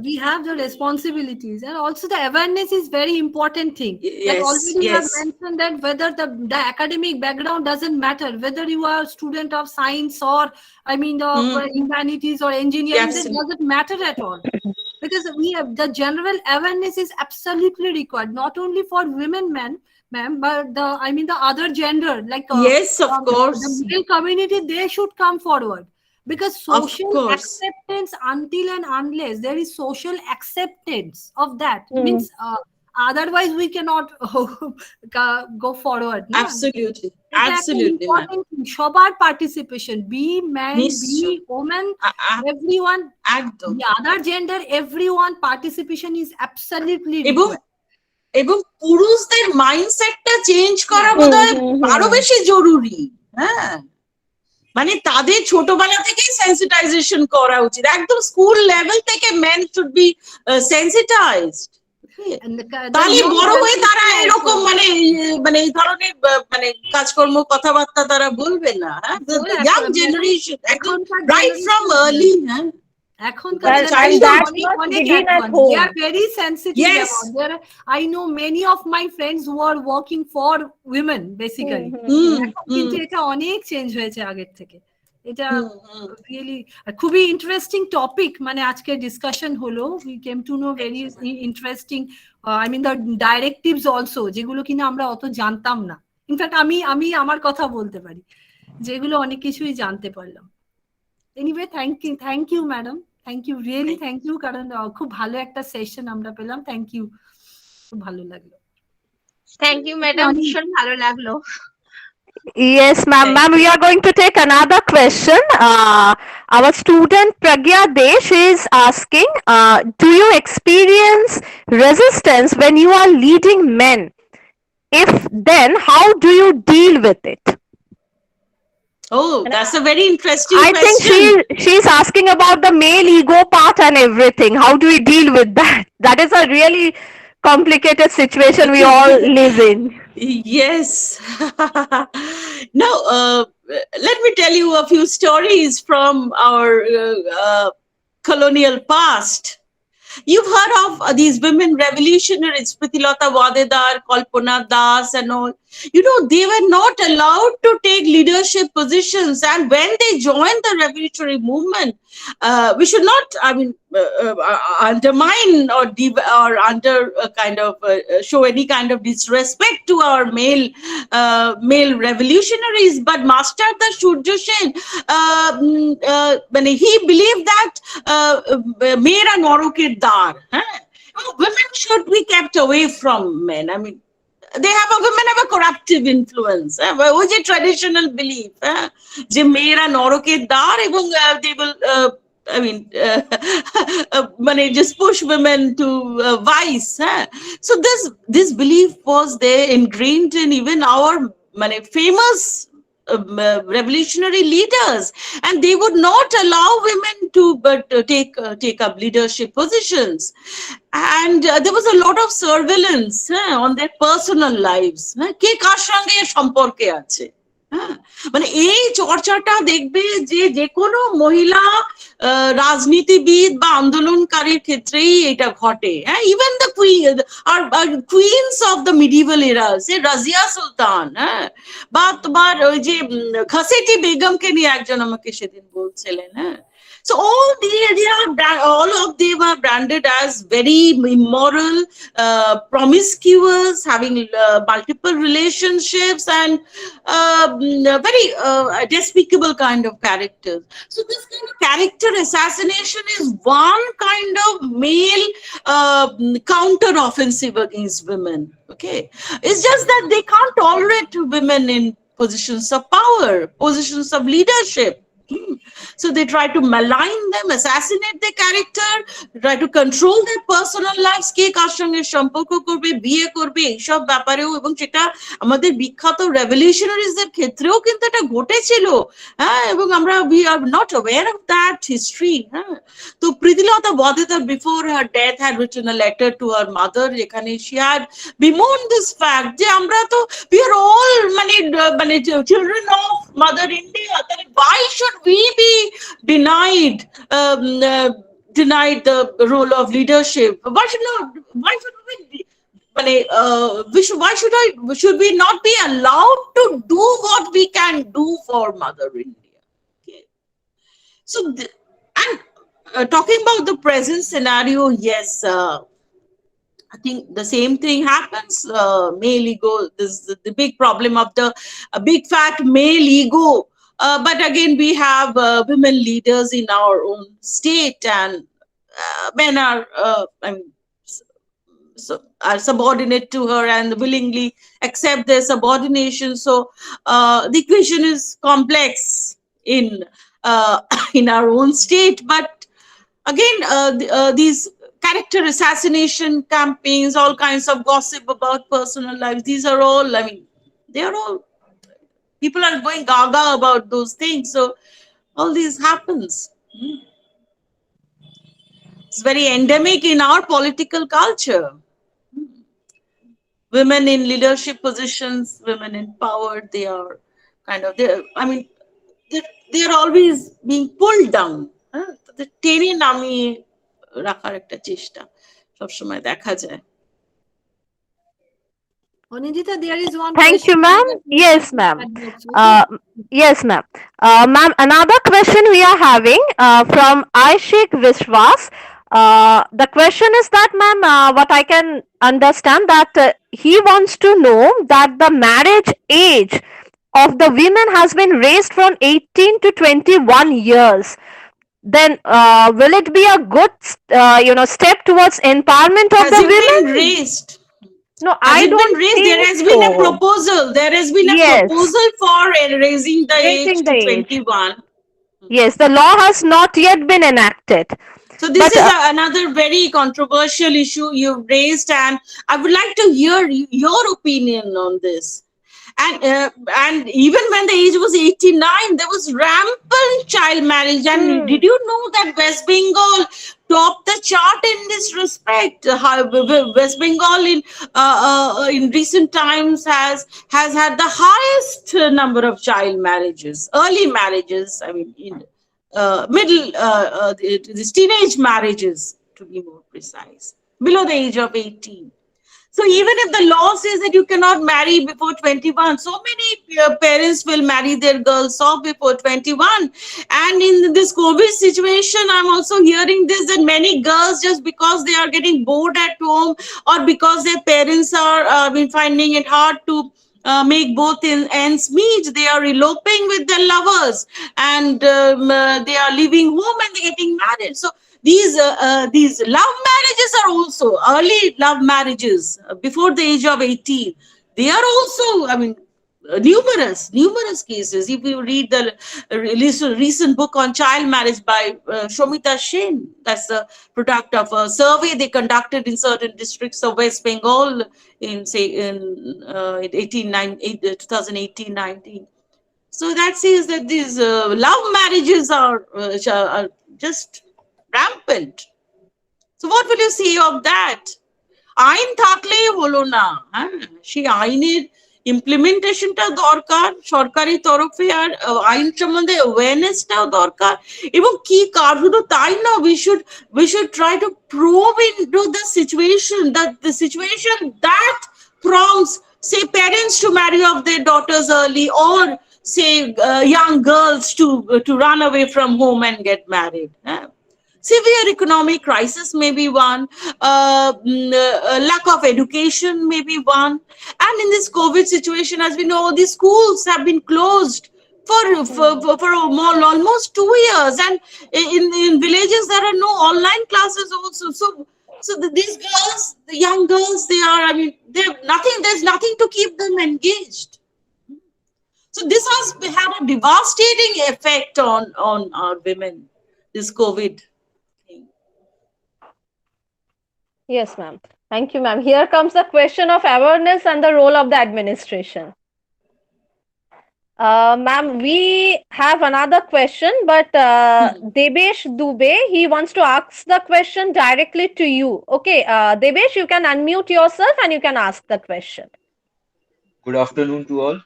We have the responsibilities, and also the awareness is very important thing. Yes, Like already you have yes. mentioned that whether the academic background doesn't matter, whether you are a student of science or the humanities or engineering, Yes. it doesn't matter at all. Because we have the general awareness is absolutely required, not only for women, ma'am, but the other gender, like Yes, of course. the male community, they should come forward. Because social acceptance, until and unless there is social acceptance of that, means otherwise we cannot go forward. No? Absolutely, It's absolutely. Important সবার participation, be man, be woman, everyone, the other gender, everyone participation is absolutely required. এবং পুরুষদের মাইন্ডসেটটা change করা বোধহয় আরো বেশি জরুরি। হ্যাঁ, মানে তাদের ছোটবেলা থেকেই সেন্সিটাইজেশন করা উচিত, একদম স্কুল লেভেল থেকে men should be sensitized. And the তাহলে young বড় হয়ে তারা generation এরকম also. মানে এই ধরনের মানে কাজকর্ম কথাবার্তা তারা বলবে না। হ্যাঁ, ইয়াং ম্যাডাম, জেনারেশন একদম এখনকার রাইট ফ্রম জেনারেশন, আর্লি। হ্যাঁ, এখনকার মানে And জেনারেশন that চাইল্ডহুড। অনেক must অনেক begin at advance, they home. আর very sensitive yes. About there. I know many of my friends who are working for women basically. এখন কিন্তু এটা অনেক চেঞ্জ হয়েছে আগের থেকে। এটা রিয়েলি খুবই ইন্টারেস্টিং টপিক, মানে আজকে ডিসকাশন হলো, we came to know very interesting, I mean the directives also, যেগুলো কিনা আমরা অত জানতাম না। ইনফ্যাক্ট আমি আমি আমার কথা বলতে পারি, যেগুলো অনেক কিছুই জানতে পারলাম। Anyway, thank you madam, thank you, really thank you, কারণ খুব ভালো একটা সেশন আমরা পেলাম। থ্যাংক ইউ, খুব ভালো লাগলো। থ্যাংক ইউ ম্যাডাম, ভীষণ ভালো লাগলো। Yes, ma'am. Thank Ma'am, we are going to take another question. Our student Pragya Desh is asking, do you experience resistance when you are leading men? If then, how do you deal with it? Oh, that's a very interesting I think question. she's asking about the male ego part and everything. How do we deal with that? That is a really complicated situation we all live in. Yes. Now, let me tell you a few stories from our colonial past. You've heard of these women revolutionaries, Pritilata Vadedar, Kalpana Das, and all. You know, they were not allowed to take leadership positions. And when they joined the revolutionary movement, we should not, I mean, undermine or under kind of show any kind of disrespect to our male revolutionaries. But Master the Surya Sen, when he believed that Mera Norokir Dar, women should be kept away from men. I mean, women have a corruptive influence, which is a traditional belief, যে মেয়েরা নরকের দ্বার এবং they will I mean মানে just push women to vice. So this belief was there ingrained in even our মানে famous revolutionary leaders, and they would not allow women to take up leadership positions. And there was a lot of surveillance on their personal lives. কে কার সঙ্গে সম্পর্কে আছে, মানে এই চর্চাটা দেখবে যে কোনো মহিলা রাজনীতিবিদ বা আন্দোলনকারীর ক্ষেত্রেই এটা ঘটে। Even the queens of the medieval era, সে রাজিয়া সুলতান, বা তোমার ওই যে ঘসেটি বেগমকে নিয়ে একজন আমাকে সেদিন বলছিলেন। So all of them are branded as very immoral, promiscuous, having multiple relationships, and very despicable kind of characters. So this kind of character assassination is one kind of male counter offensive against women. Okay, it's just that they can't tolerate women in positions of power, positions of leadership. So they try to malign them, assassinate their character, try to control their personal lives, কে কার সঙ্গে সম্পর্ক করবে, বিয়ে করবে, এইসব ব্যাপারেও। এবং সেটা আমাদের বিখ্যাত রেভলিউশনারিজ এর ক্ষেত্রেও কিন্তু এটা ঘটেছিল। এবং আমরা we are not aware of that history. তো Pritilata Waddedar before her death had written a letter to her mother, যেখানে she had bemoaned this fact যে আমরা তো we are all মানে children of mother India. Why should we be denied the role of leadership? Why should we not be allowed to do what we can do for Mother India? Okay. So and talking about the present scenario, yes, I think the same thing happens. Male ego, this is the big problem of the big fat male ego. But again, we have women leaders in our own state, and men are, are subordinate to her and willingly accept their subordination. So the equation is complex in our own state. But again, these character assassination campaigns, all kinds of gossip about personal lives, these are all, I mean, they are all People are going gaga about those things. So all this happens. It's very endemic in our political culture. Women in leadership positions, women in power, they are kind of there. I mean, they're always being pulled down. তাদের টেনে নামিয়ে রাখার একটা চেষ্টা সবসময় দেখা যায়। Anindita, there is one Thank you, question. ma'am. Yes, ma'am. Okay. Yes, ma'am. Ma'am, another question we are having from Aishik Vishwas. The question is that, ma'am, what I can understand that he wants to know that the marriage age of the women has been raised from 18 to 21 years. Then will it be a good, step towards empowerment of Has the it been women? raised? No, Has I it been don't raised? There think has been a so. proposal. There has been a Yes, proposal for raising the age raising the to age. 21. Yes, the law has not yet been enacted. So this But is another very controversial issue you've raised, and I would like to hear your opinion on this. And even when the age was 89, there was rampant child marriage. And hmm, did you know that West Bengal topped the chart in this respect? How West Bengal in recent times has had the highest number of child marriages, early marriages. I mean, in middle these teenage marriages, to be more precise, below the age of 18. So even if the law says that you cannot marry before 21, so many parents will marry their girls off before 21. And in this COVID situation, I'm also hearing this, that many girls, just because they are getting bored at home or because their parents are been finding it hard to make both in ends meet, they are eloping with their lovers, and they are leaving home and they're getting married. So these love marriages are also early love marriages before the age of 18. They are also, I mean, numerous cases. If you read the recent book on child marriage by Shomita Sen, that's the product of a survey they conducted in certain districts of West Bengal in, say, in 2018-19. So that says that these love marriages are just rampant. So what will you say of that? আইন থাকলেই হলো না, হ্যাঁ, সেই আইনের ইমপ্লিমেন্টেশনটা দরকার সরকারি তরফে, আর আইন সম্বন্ধে অ্যাওয়ারনেসটাও দরকার। এবং কি কার শুধু তাই না, we should try to probe into the situation, that the situation that prompts, say, parents to marry off their daughters early, or say young girls to run away from home and get married. Severe economic crisis may be one, lack of education may be one. And in this COVID situation, as we know, the schools have been closed for almost 2 years. And in villages, there are no online classes also. So these girls, the young girls, they are, I mean, there's nothing to keep them engaged. So this has had a devastating effect on our women, this COVID thing. yes, ma'am. Thank you, ma'am. Here comes the question of awareness and the role of the administration. Ma'am, we have another question, but Debesh Dubey, he wants to ask the question directly to you. Okay, Debesh, you can unmute yourself and you can ask the question. Good afternoon to all.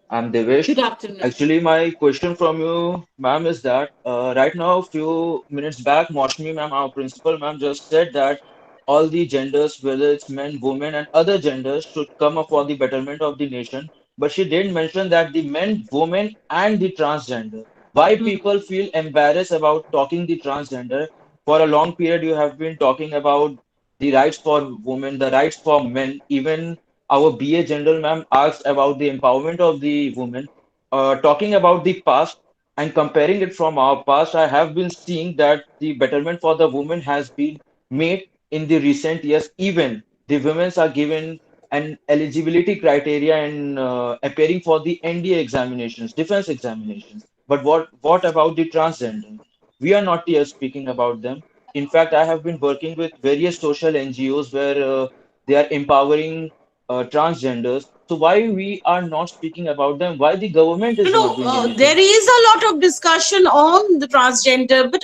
I'm Devesh. Good afternoon. Actually, my question from you, ma'am, is that right now, a few minutes back, Moshmi, ma'am, our principal, ma'am, just said that all the genders, whether it's men, women, and other genders, should come up for the betterment of the nation. But she didn't mention that the men, women, and the transgender. Why people feel embarrassed about talking the transgender? For a long period, you have been talking about the rights for women, the rights for men, even our BA General ma'am asked about the empowerment of the women. Talking about the past and comparing it from our past, I have been seeing that the betterment for the women has been made in the recent years. Even the women are given an eligibility criteria in appearing for the NDA examinations, defense examinations. But what about the transgender? We are not here speaking about them. In fact, I have been working with various social NGOs where they are empowering transgenders. So why we are not speaking about them? Why the government is not doing There anything? is a lot of discussion on the transgender, but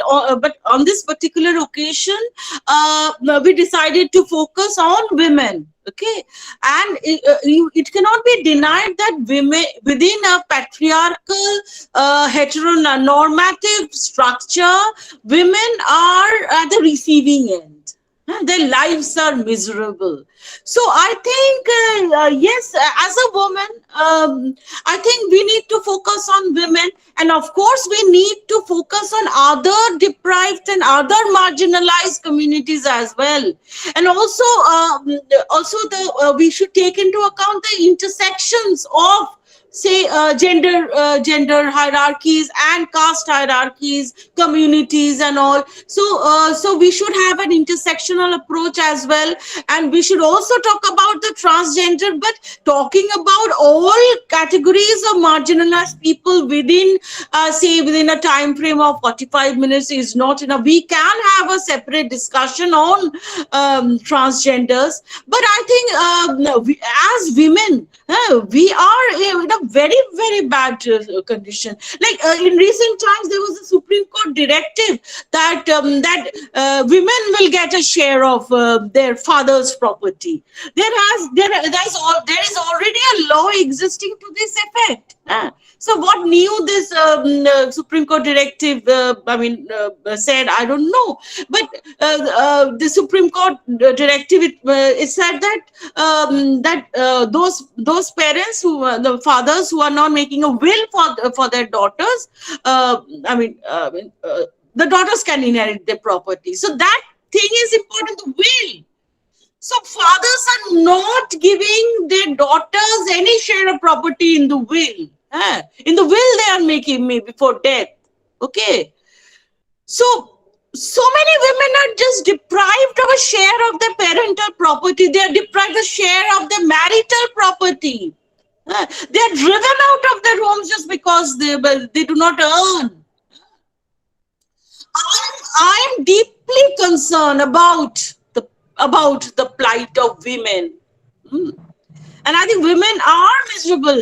on this particular occasion, we decided to focus on women. Okay, and it cannot be denied that women within a patriarchal, heteronormative structure, women are at the receiving end. Their lives are miserable. So I think, yes, as a woman, I think we need to focus on women, and of course, we need to focus on other deprived and other marginalized communities as well. And also we should take into account the intersections of, say, gender hierarchies and caste hierarchies, communities and all. So we should have an intersectional approach as well, and we should also talk about the transgender, but talking about all categories of marginalized people within, say, within a time frame of 45 minutes is not enough. We can have a separate discussion on transgenders, but I think, as women, we are in a very, very bad condition. Like, in recent times, there was a Supreme Court directive that women will get a share of their father's property. There is already a law existing to this effect. So what new this Supreme Court directive, said, I don't know. But the Supreme Court directive, it said that those parents the fathers who are not making a will for their daughters, the daughters can inherit their property. So that thing is important, the will. So fathers are not giving their daughters any share of property in the will. In the will, they are making me before death. Okay. So many women are just deprived of a share of their parental property. They are deprived of a share of their marital property. They are driven out of their homes just because they do not earn. I'm deeply concerned about the plight of women. And I think women are miserable,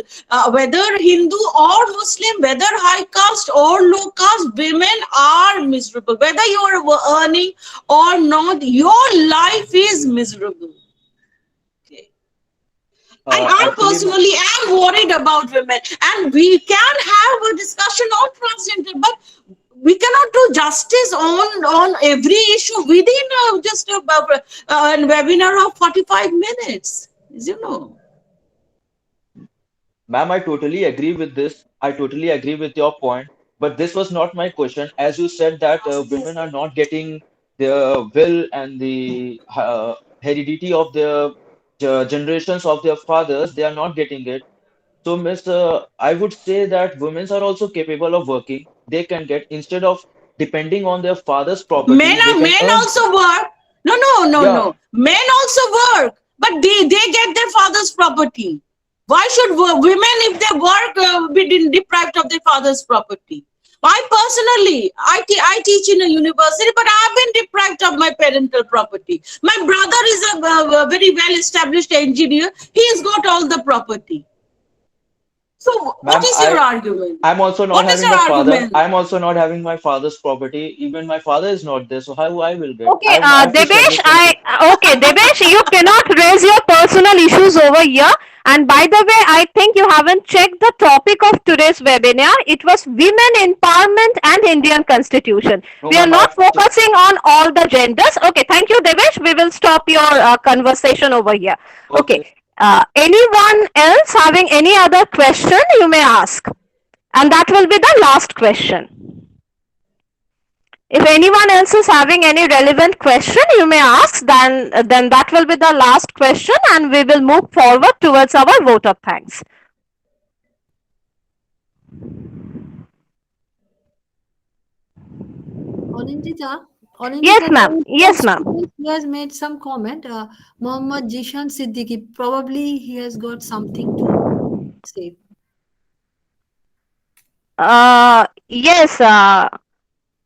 whether Hindu or Muslim, whether high caste or low caste, women are miserable. Whether you are earning or not, your life is miserable. Okay. And I Actually, personally am worried about women. And we can have a discussion on transgender, but we cannot do justice on every issue within just a webinar of 45 minutes. As you know. ma'am, I totally agree with this. I totally agree with your point. But this was not my question. As you said that women are not getting their will and the heredity of their generations of their fathers, they are not getting it. So, Miss, I would say that women are also capable of working. They can get, instead of depending on their father's property, they can Men earn. also work. No. Yeah, Men also work, but they get their father's property. Why should women, if they work, be deprived of their father's property? I personally, I teach in a university, but I've been deprived of my parental property. My brother is a very well established engineer. He's got all the property. So what ma'am, is your argument? I'm also not What is having your my father. argument? I'm also not having my father's property. Even my father is not there. So how I will get? Okay, I have to study Debesh, from. okay, Debesh, you cannot raise your personal issues over here. And by the way, I think you haven't checked the topic of today's webinar. It was women empowerment and Indian Constitution. No, We are ma'am, I not have to. focusing on all the genders. Okay, thank you, Debesh. We will stop your conversation over here. Okay, Okay. anyone else having any other question, you may ask. And that will be the last question. If anyone else is having any relevant question, you may ask. Then that will be the last question, and we will move forward towards our vote of thanks. Anindita, Yes, Anindita, ma'am. Yes, ma'am. he has made some comment. Mohammad Jishan Siddiqui, probably he has got something to say. Yes.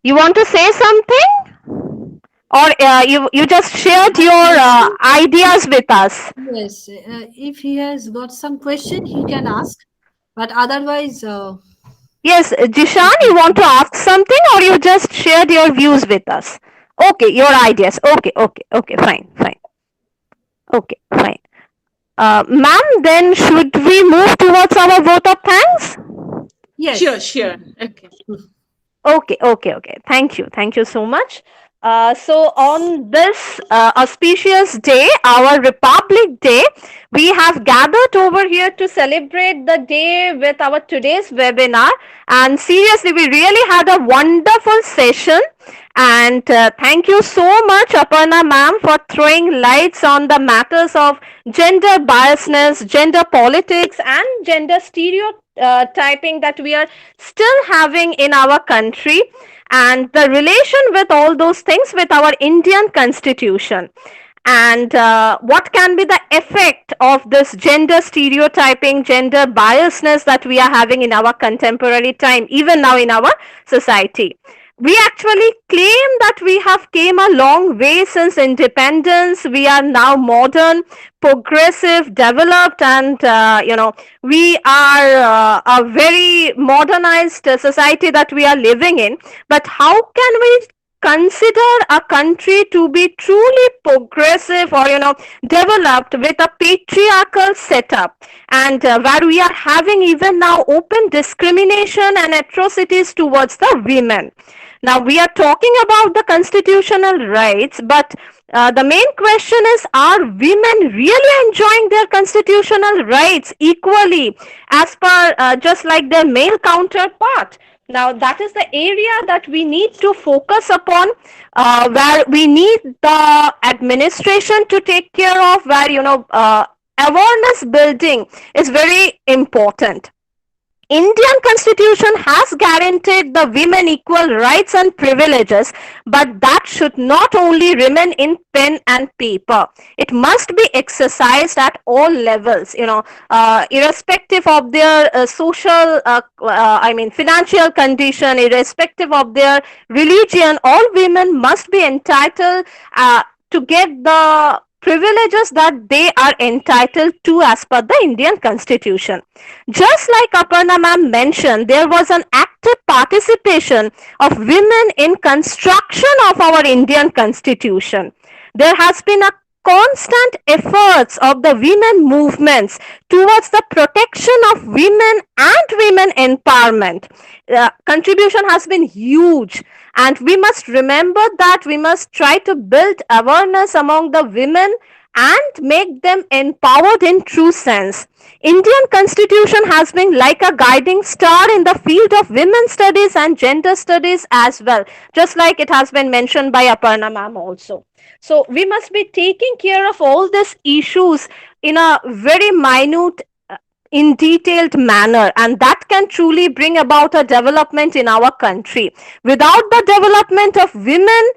You want to say something? or you just shared I, your I think, ideas with us? yes, if he has got some question, he can ask. But otherwise, Yes, we Jishan, can you want to continue. ask something, or you just shared your views with us? Okay, your ideas. Okay, okay, okay, fine, fine. Okay, fine. Ma'am, then should we move towards our vote of thanks? Sure, Yes. sure. Okay. Okay, okay, okay. Thank you. Thank you so much. So, on this auspicious day, our Republic Day, we have gathered over here to celebrate the day with our today's webinar. And seriously, we really had a wonderful session. And thank you so much, Aparna ma'am, for throwing lights on the matters of gender biasness, gender politics, and gender stereotyping that we are still having in our country, and the relation with all those things with our Indian constitution, and what can be the effect of this gender stereotyping, gender biasness that we are having in our contemporary time, even now in our society. We actually claim that we have came a long way since independence. We are now modern, progressive, developed, and we are a very modernized society that we are living in. But how can we consider a country to be truly progressive, or developed with a patriarchal setup, and where we are having even now open discrimination and atrocities towards the women? Now we are talking about the constitutional rights, but the main question is, are women really enjoying their constitutional rights equally as per just like their male counterpart? Now that is the area that we need to focus upon, where we need the administration to take care of, where awareness building is very important. Indian constitution has guaranteed the women equal rights and privileges, but that should not only remain in pen and paper. It must be exercised at all levels, irrespective of their financial condition, irrespective of their religion. All women must be entitled to get the privileges that they are entitled to as per the Indian constitution. Just like Aparna ma'am mentioned, there was an active participation of women in construction of our Indian constitution. There has been a constant efforts of the women movements towards the protection of women and women empowerment. Contribution has been huge, and we must remember that we must try to build awareness among the women and make them empowered in true sense. Indian constitution has been like a guiding star in the field of women studies and gender studies as well, just like it has been mentioned by Aparna ma'am also. So we must be taking care of all these issues in a very minute, in detailed manner, and that can truly bring about a development in our country. Without the development of women,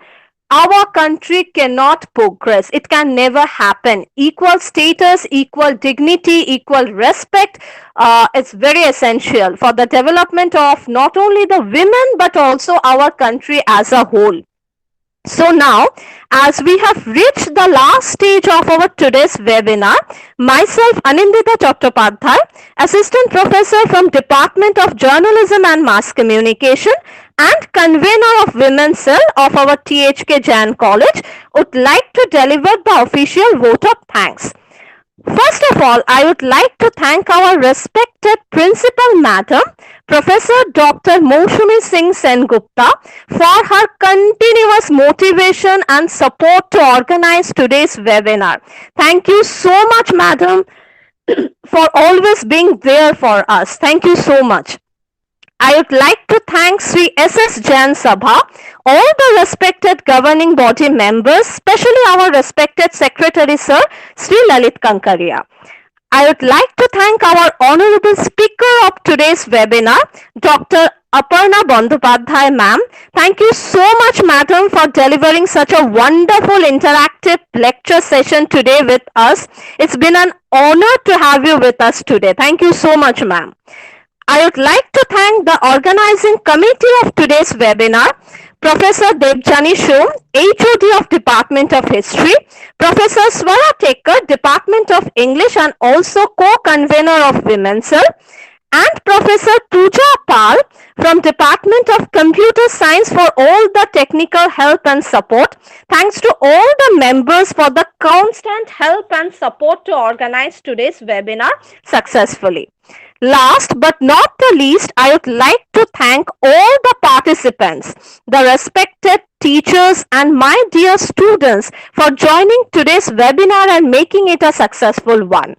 our country cannot progress. It can never happen. Equal status, equal dignity, equal respect is very essential for the development of not only the women but also our country as a whole. So now, as we have reached the last stage of our today's webinar, myself Anindita Chattopadhyay, Assistant Professor from Department of Journalism and Mass Communication and Convener of Women's Cell of our T.H.K. Jain College, would like to deliver the official vote of thanks. First of all, I would like to thank our respected Principal Madam, Professor Dr. Moushumi Singh Sengupta, for her continuous motivation and support to organize today's webinar. Thank you so much, Madam, for always being there for us. Thank you so much. I would like to thank Sri S.S. Jain Sabha, all the respected governing body members, especially our respected Secretary Sir, Sri Lalit Kankaria. I would like to thank our honorable speaker of today's webinar, Dr. Aparna Bandyopadhyay ma'am. Thank you so much, madam, for delivering such a wonderful interactive lecture session today with us. It's been an honor to have you with us today. Thank you so much, ma'am. I would like to thank the organizing committee of today's webinar, Professor Devjani Shom, HOD of Department of History, Professor Swara Tekkar, Department of English and also co-convener of Women's Cell, and Professor Pooja Pal from Department of Computer Science for all the technical help and support. Thanks to all the members for the constant help and support to organize today's webinar successfully. Last but not the least, I would like to thank all the participants, the respected teachers and my dear students for joining today's webinar and making it a successful one.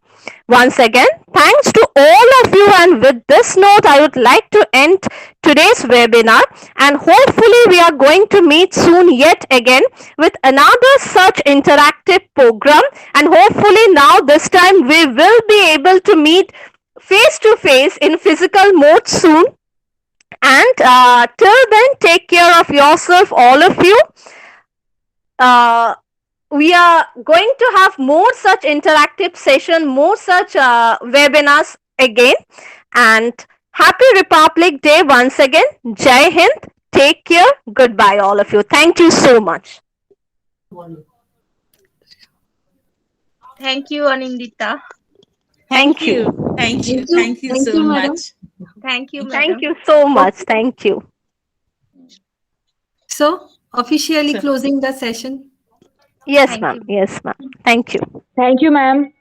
Once again, thanks to all of you, and with this note, I would like to end today's webinar, and hopefully we are going to meet soon yet again with another such interactive program, and hopefully now this time we will be able to meet face to face in physical mode soon. And till then, take care of yourself, all of you. We are going to have more such interactive session, more such webinars again. And happy Republic Day once again. Jai Hind. Take care. Goodbye, all of you. Thank you so much. Thank you, Anindita. Thank you. Thank you. Thank you Thank so you, madam. much. Thank you, madam. Thank you so much. Thank you. So, officially Sure. closing the session. Yes, Thank ma'am. you. Yes, ma'am. Thank you. Thank you, ma'am.